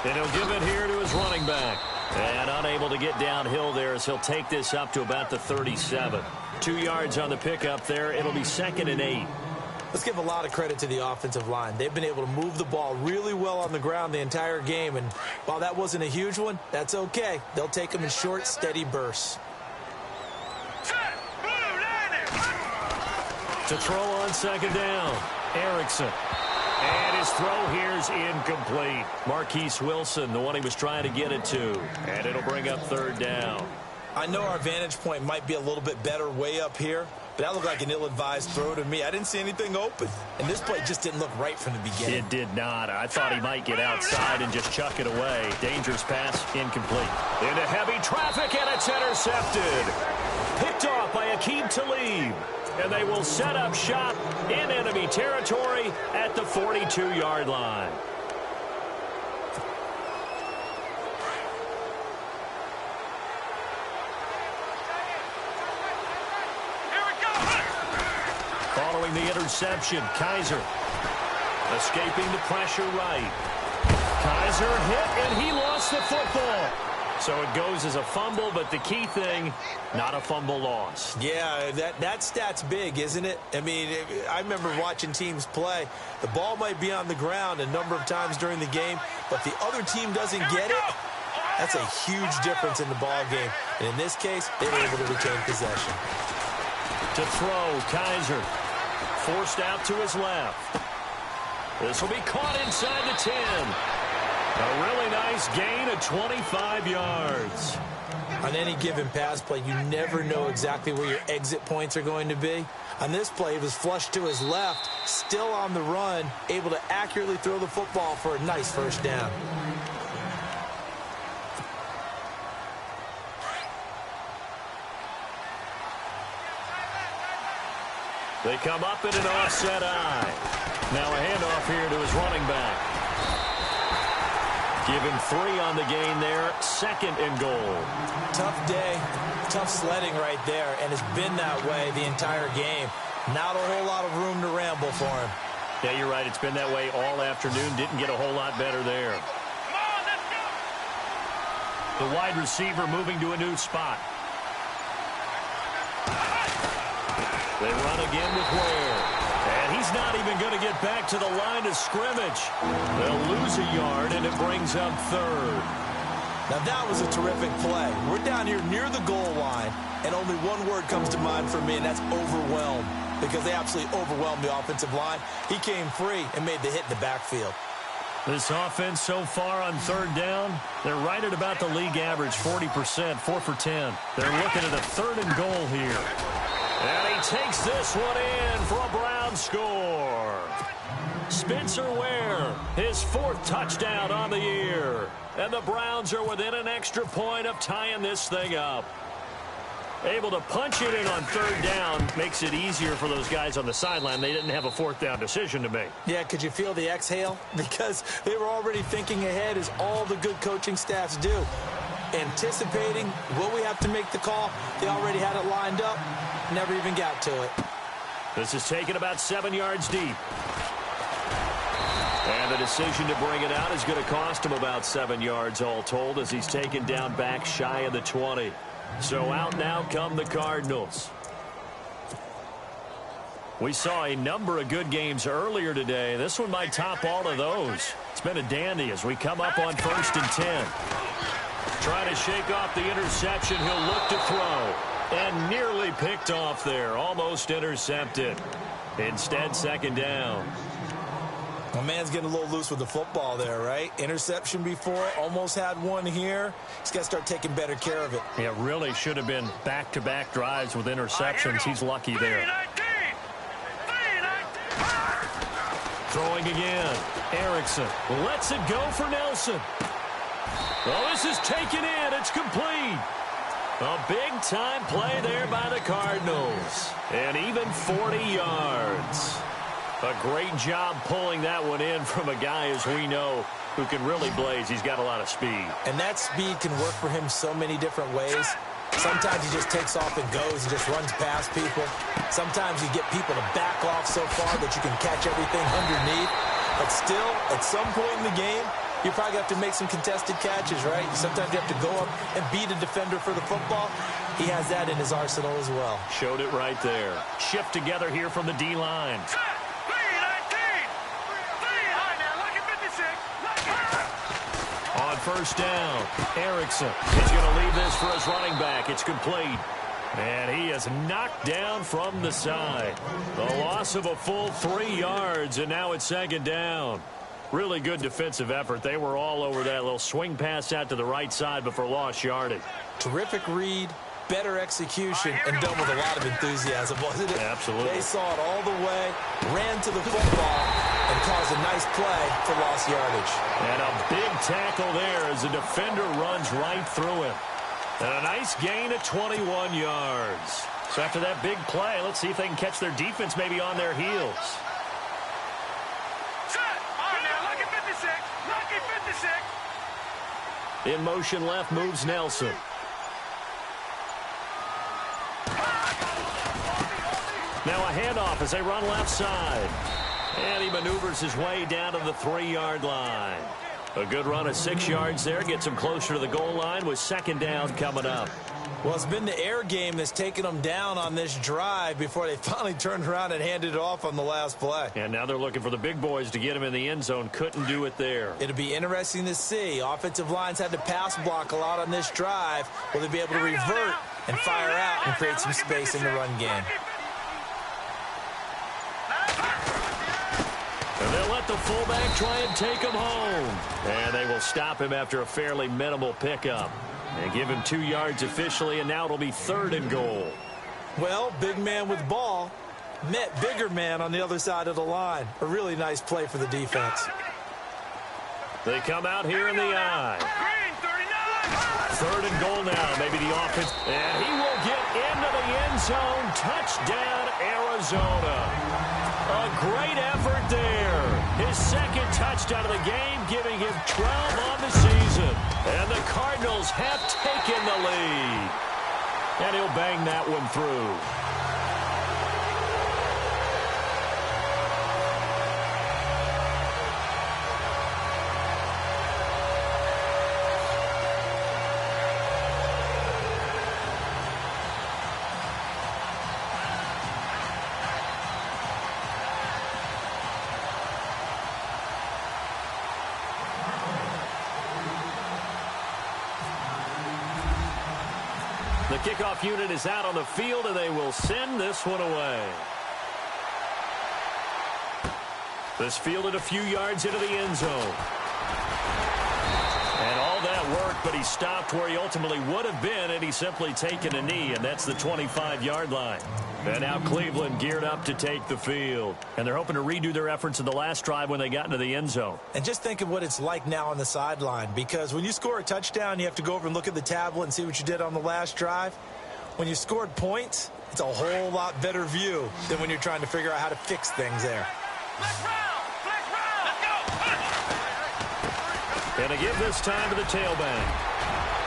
And he'll give it here to his running back. And unable to get downhill there as he'll take this up to about the 37. 2 yards on the pickup there. It'll be 2nd and 8. Let's give a lot of credit to the offensive line. They've been able to move the ball really well on the ground the entire game. And while that wasn't a huge one, that's okay. They'll take them in short, steady bursts. To throw on 2nd down. Erickson. And his throw here's incomplete. Marquise Wilson, the one he was trying to get it to. And it'll bring up 3rd down. I know our vantage point might be a little bit better way up here, but that looked like an ill-advised throw to me. I didn't see anything open. And this play just didn't look right from the beginning. It did not. I thought he might get outside and just chuck it away. Dangerous pass, incomplete. Into heavy traffic, and it's intercepted. Picked off by Aqib Talib. And they will set up shop in enemy territory at the 42-yard line. Following the interception, Kaiser escaping the pressure right. Kaiser hit, and he lost the football. So it goes as a fumble, but the key thing, not a fumble loss. Yeah, that stat's big, isn't it? I mean, I remember watching teams play. The ball might be on the ground a number of times during the game, but the other team doesn't get it. That's a huge difference in the ball game. And in this case, they were able to retain possession. To throw, Kaiser. Forced out to his left. This will be caught inside the 10. A really nice gain of 25 yards. On any given pass play, you never know exactly where your exit points are going to be. On this play, he was flushed to his left, still on the run, able to accurately throw the football for a nice 1st down. They come up in an offset eye. Now a handoff here to his running back. Give him 3 on the gain there. 2nd and goal. Tough day, tough sledding right there, and it's been that way the entire game. Not a whole lot of room to ramble for him. Yeah, you're right. It's been that way all afternoon. Didn't get a whole lot better there. The wide receiver moving to a new spot. They run again with Ware. And he's not even going to get back to the line of scrimmage. They'll lose a yard, and it brings up 3rd. Now that was a terrific play. We're down here near the goal line, and only one word comes to mind for me, and that's overwhelmed, because they absolutely overwhelmed the offensive line. He came free and made the hit in the backfield. This offense so far on third down, they're right at about the league average, 40%, 4 for 10. They're looking at a 3rd and goal here. And he takes this one in for a Brown score. Spencer Ware, his 4th touchdown on the year. And the Browns are within an extra point of tying this thing up. Able to punch it in on 3rd down makes it easier for those guys on the sideline. They didn't have a 4th down decision to make. Yeah, could you feel the exhale? Because they were already thinking ahead, as all the good coaching staffs do. Anticipating, will we have to make the call? They already had it lined up. Never even got to it. This is taken about 7 yards deep. And the decision to bring it out is going to cost him about 7 yards all told, as he's taken down back shy of the 20. So out now come the Cardinals. We saw a number of good games earlier today. This one might top all of those. It's been a dandy as we come up on 1st and 10. Trying to shake off the interception. He'll look to throw. And nearly picked off there. Almost intercepted. Instead, 2nd down. My man's getting a little loose with the football there, right? Interception before, almost had one here. He's got to start taking better care of it. Yeah, really should have been back-to-back drives with interceptions. He's lucky there. Throwing again. Erickson lets it go for Nelson. Well, this is taken in. It's complete. A big-time play there by the Cardinals. And even 40 yards. A great job pulling that one in from a guy, as we know, who can really blaze. He's got a lot of speed. And that speed can work for him so many different ways. Sometimes he just takes off and goes and just runs past people. Sometimes you get people to back off so far that you can catch everything underneath. But still, at some point in the game, you probably have to make some contested catches, right? Sometimes you have to go up and beat a defender for the football. He has that in his arsenal as well. Showed it right there. Shift together here from the D-line. On 1st down, Erickson is going to leave this for his running back. It's complete. And he is knocked down from the side. The loss of a full 3 yards, and now it's 2nd down. Really good defensive effort. They were all over that little swing pass out to the right side, but for lost yardage. Terrific read, better execution, and done with a lot of enthusiasm, wasn't it? Absolutely. They saw it all the way, ran to the football, and caused a nice play for lost yardage. And a big tackle there as the defender runs right through him. And a nice gain of 21 yards. So after that big play, let's see if they can catch their defense maybe on their heels. In motion left moves Nelson. Now a handoff as they run left side. And he maneuvers his way down to the 3-yard line. A good run of 6 yards there. Gets him closer to the goal line with 2nd down coming up. Well, it's been the air game that's taken them down on this drive before they finally turned around and handed it off on the last play. And now they're looking for the big boys to get him in the end zone. Couldn't do it there. It'll be interesting to see. Offensive lines had to pass block a lot on this drive. Will they be able to revert and fire out and create some space in the run game? And they'll let the fullback try and take him home. And they will stop him after a fairly minimal pickup. And give him 2 yards officially, and now it'll be 3rd and goal. Well, big man with ball met bigger man on the other side of the line. A really nice play for the defense. They come out here in the eye. 3rd and goal now, maybe the offense. And he will get into the end zone. Touchdown, Arizona. A great effort there. His 2nd touchdown of the game, giving him 12 on the season. And the Cardinals have taken the lead. And he'll bang that one through. kickoff unit is out on the field, and they will send this one away. This fielded a few yards into the end zone. And all that worked, but he stopped where he ultimately would have been had he simply taken a knee, and that's the 25-yard line. And now Cleveland geared up to take the field. And they're hoping to redo their efforts in the last drive when they got into the end zone. And just think of what it's like now on the sideline, because when you score a touchdown, you have to go over and look at the tablet and see what you did on the last drive. When you scored points, it's a whole lot better view than when you're trying to figure out how to fix things there. And to give this time to the tailback.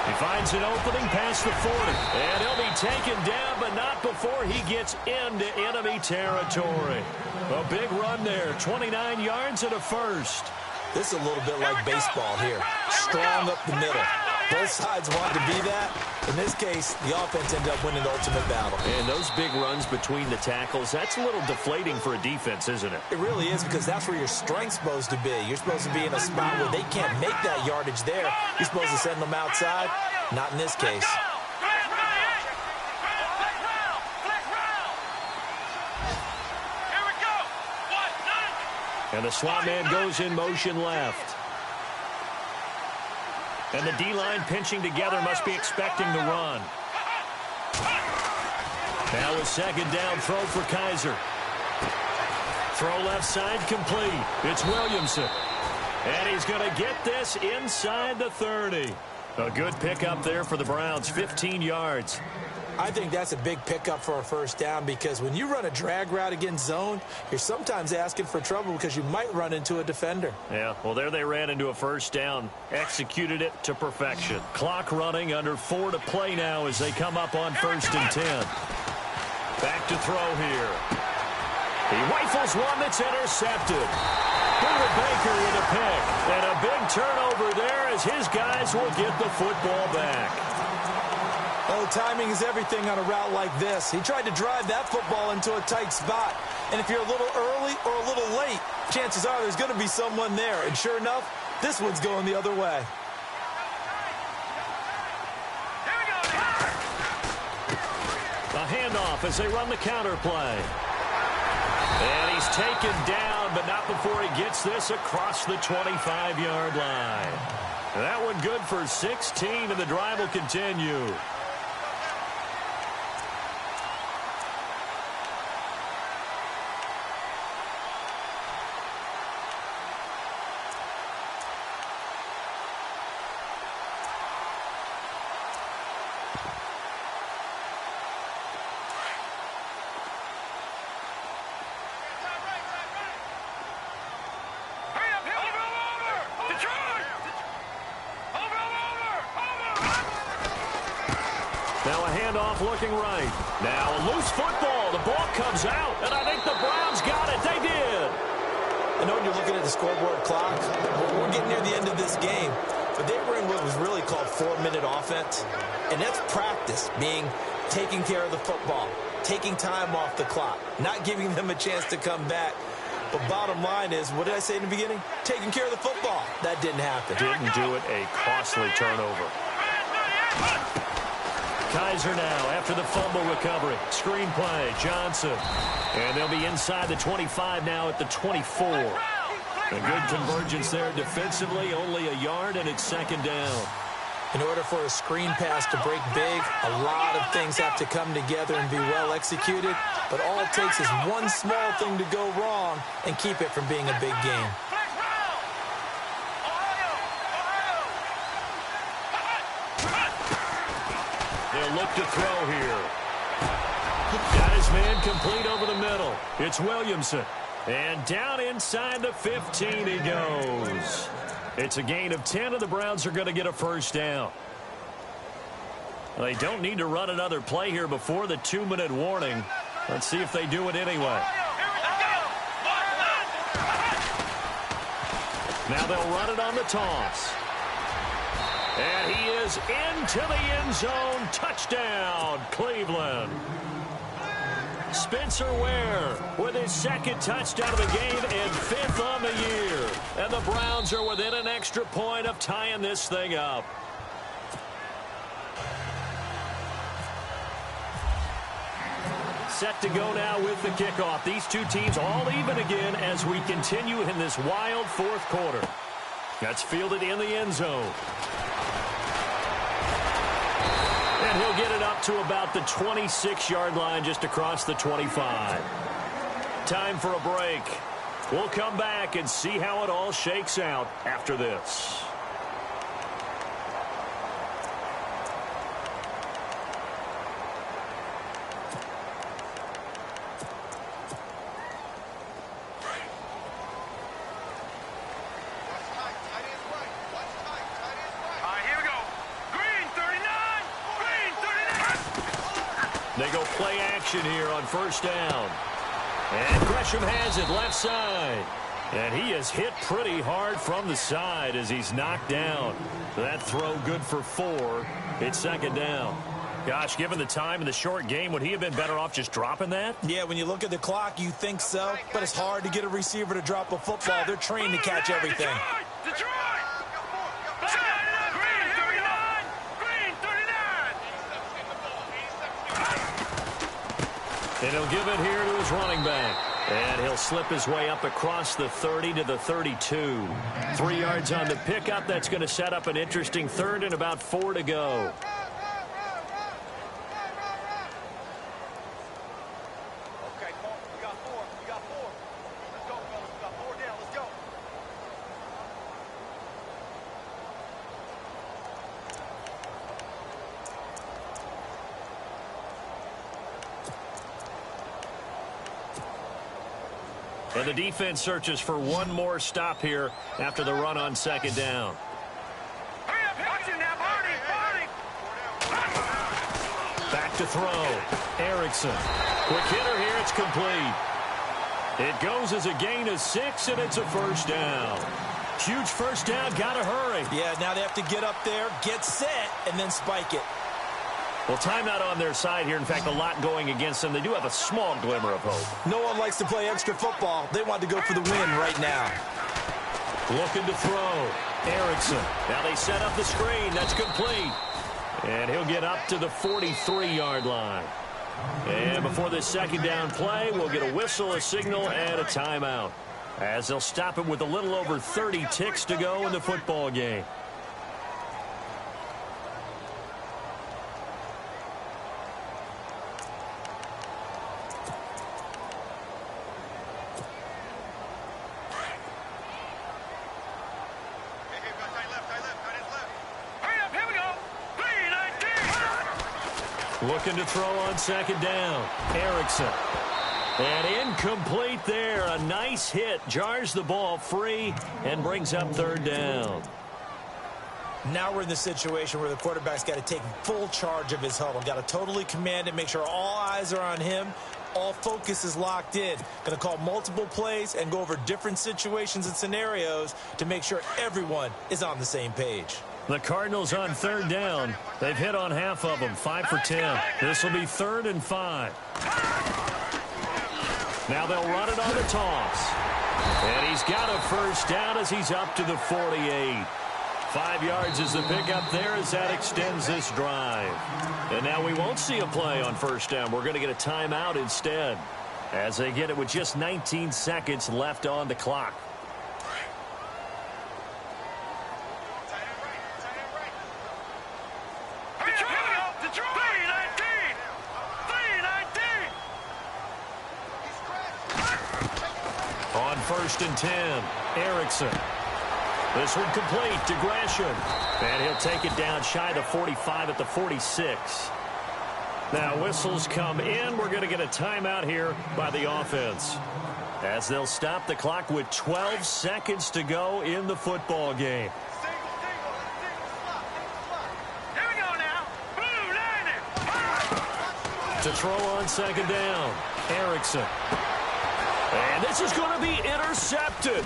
He finds an opening past the 40. And he'll be taken down, but not before he gets into enemy territory. A big run there, 29 yards and a first. This is a little bit like baseball here. Strong up the middle. Both sides want to be that. In this case, the offense ended up winning the ultimate battle. And those big runs between the tackles, that's a little deflating for a defense, isn't it? It really is, because that's where your strength's supposed to be. You're supposed to be in a spot where they can't make that yardage there. You're supposed to send them outside. Not in this case. And the slot man goes in motion left. And the D-line pinching together must be expecting the run. Now a second down throw for Kaiser. Throw left side complete. It's Williamson. And he's going to get this inside the 30. A good pickup there for the Browns, 15 yards. I think that's a big pickup for a first down, because when you run a drag route against zone, you're sometimes asking for trouble because you might run into a defender. Yeah, well, there they ran into a first down. Executed it to perfection. Clock running, under 4 to play now as they come up on 1st and 10. Back to throw here. He rifles one that's intercepted. Buda Baker with a pick. And a big turnover there as his guys will get the football back. Oh, timing is everything on a route like this. He tried to drive that football into a tight spot. And if you're a little early or a little late, chances are there's going to be someone there. And sure enough, this one's going the other way. A handoff as they run the counter play. And he's taken down, but not before he gets this across the 25-yard line. That one good for 16, and the drive will continue. Now a handoff looking right. Now a loose football. The ball comes out, and I think the Browns got it. They did. I know when you're looking at the scoreboard clock, we're getting near the end of this game, but they were in what was really called 4-minute offense, and that's practice, being taking care of the football, taking time off the clock, not giving them a chance to come back. But bottom line is, what did I say in the beginning? Taking care of the football. That didn't happen. Didn't do it. A costly turnover. Kaiser now after the fumble recovery. Screen play, Johnson. And they'll be inside the 25 now at the 24. A good convergence there defensively, only a yard, and it's second down. In order for a screen pass to break big, a lot of things have to come together and be well executed. But all it takes is one small thing to go wrong and keep it from being a big game. They'll look to throw here. Got his man complete over the middle. It's Williamson. And down inside the 15 he goes. It's a gain of 10, and the Browns are going to get a first down. They don't need to run another play here before the 2-minute warning. Let's see if they do it anyway. Now they'll run it on the toss. And he is into the end zone. Touchdown, Cleveland. Spencer Ware with his second touchdown of the game and 5th on the year. And the Browns are within an extra point of tying this thing up. set to go now with the kickoff. These two teams all even again as we continue in this wild fourth quarter. That's fielded in the end zone. And he'll get it up to about the 26-yard line, just across the 25. Time for a break. We'll come back and see how it all shakes out after this. They go play action here on first down. And Gresham has it left side. And he is hit pretty hard from the side as he's knocked down. That throw good for 4. It's second down. Gosh, given the time in the short game, would he have been better off just dropping that? Yeah, when you look at the clock, you think so. But it's hard to get a receiver to drop a football. They're trained to catch everything. And he'll give it here to his running back. And he'll slip his way up across the 30 to the 32. 3 yards on the pickup. That's going to set up an interesting third and about 4 to go. And the defense searches for one more stop here after the run on second down. Back to throw. Erickson. Quick hitter here. It's complete. It goes as a gain of 6, and it's a first down. Huge first down. Got to hurry. Yeah, now they have to get up there, get set, and then spike it. Well, timeout on their side here. In fact, a lot going against them. They do have a small glimmer of hope. No one likes to play extra football. They want to go for the win right now. Looking to throw. Erickson. Now they set up the screen. That's complete. And he'll get up to the 43-yard line. And before this second down play, we'll get a whistle, a signal, and a timeout, as they'll stop it with a little over 30 ticks to go in the football game. Looking to throw on second down. Erickson. And incomplete there. A nice hit. Jars the ball free and brings up third down. Now we're in the situation where the quarterback's got to take full charge of his huddle. Got to totally command it, make sure all eyes are on him. All focus is locked in. Going to call multiple plays and go over different situations and scenarios to make sure everyone is on the same page. The Cardinals on third down. They've hit on half of them, 5 for 10. This will be 3rd and 5. Now they'll run it on the toss. And he's got a first down as he's up to the 48. 5 yards is the pickup there as that extends this drive. And now we won't see a play on first down. We're going to get a timeout instead, as they get it with just 19 seconds left on the clock. On 1st and 10, Erickson. This one complete to Gresham. And he'll take it down shy of the 45 at the 46. Now whistles come in. We're going to get a timeout here by the offense, as they'll stop the clock with 12 seconds to go in the football game. Here we go now. Blue Lightning. To throw on second down, Erickson. And this is going to be intercepted.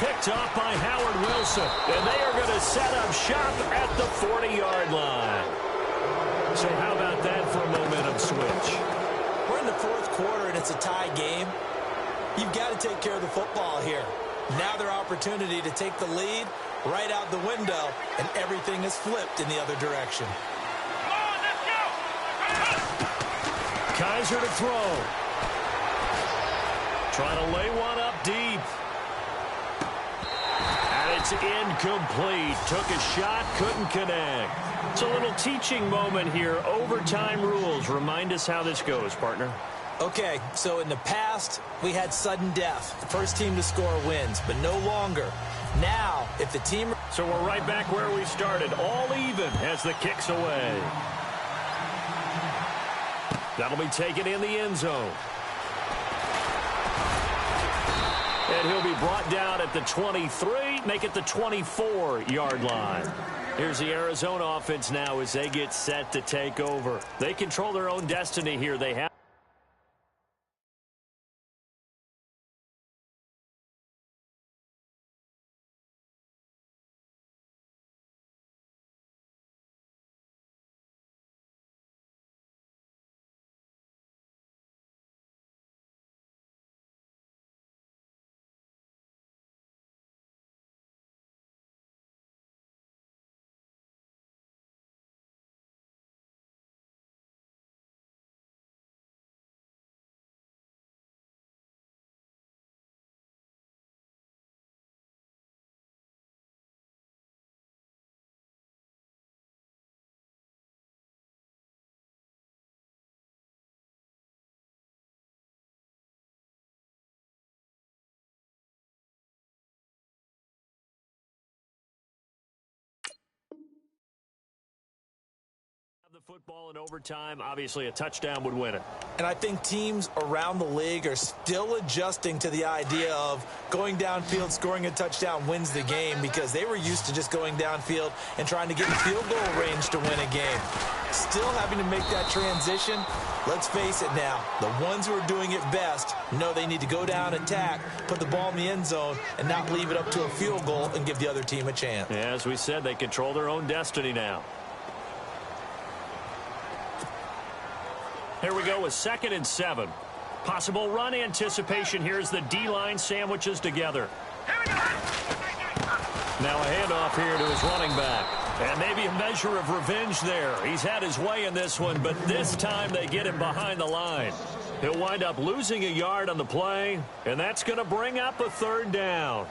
Picked off by Howard Wilson. And they are going to set up shop at the 40-yard line. So how about that for a momentum switch? We're in the 4th quarter, and it's a tie game. You've got to take care of the football here. Now their opportunity to take the lead right out the window, and everything is flipped in the other direction. Kaiser to throw. Trying to lay one up deep. And it's incomplete. Took a shot, couldn't connect. It's a little teaching moment here. Overtime rules. Remind us how this goes, partner. Okay, so in the past, we had sudden death. The first team to score wins, but no longer. Now, if the team... So we're right back where we started. All even as the kick's away. That'll be taken in the end zone. And he'll be brought down at the 23, make it the 24-yard line. Here's the Arizona offense now as they get set to take over. They control their own destiny here. They have... The football in overtime, obviously a touchdown would win it. And I think teams around the league are still adjusting to the idea of going downfield, scoring a touchdown wins the game, because they were used to just going downfield and trying to get in field goal range to win a game. Still having to make that transition. Let's face it now, the ones who are doing it best know they need to go down, attack, put the ball in the end zone, and not leave it up to a field goal and give the other team a chance. Yeah, as we said, they control their own destiny now. Here we go with 2nd and 7. Possible run anticipation here as the D-line sandwiches together. Now a handoff here to his running back. And maybe a measure of revenge there. He's had his way in this one, but this time they get him behind the line. He'll wind up losing a yard on the play, and that's going to bring up a 3rd down.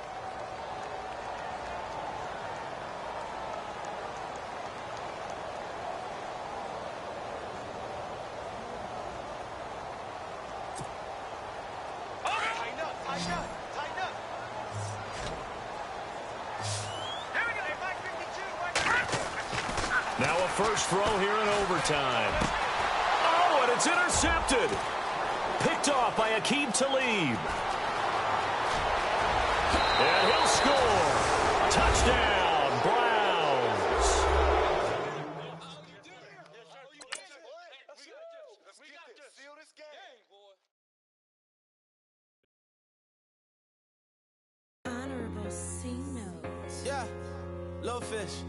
Now a first throw here in overtime. Oh, and it's intercepted. Picked off by Aqib Talib. And he'll score. Touchdown, Browns. Honorable C notes. Yeah, low fish.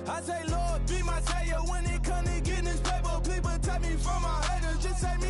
I say, Lord, be my savior when it comes to getting this paper. People take me from my haters, just take me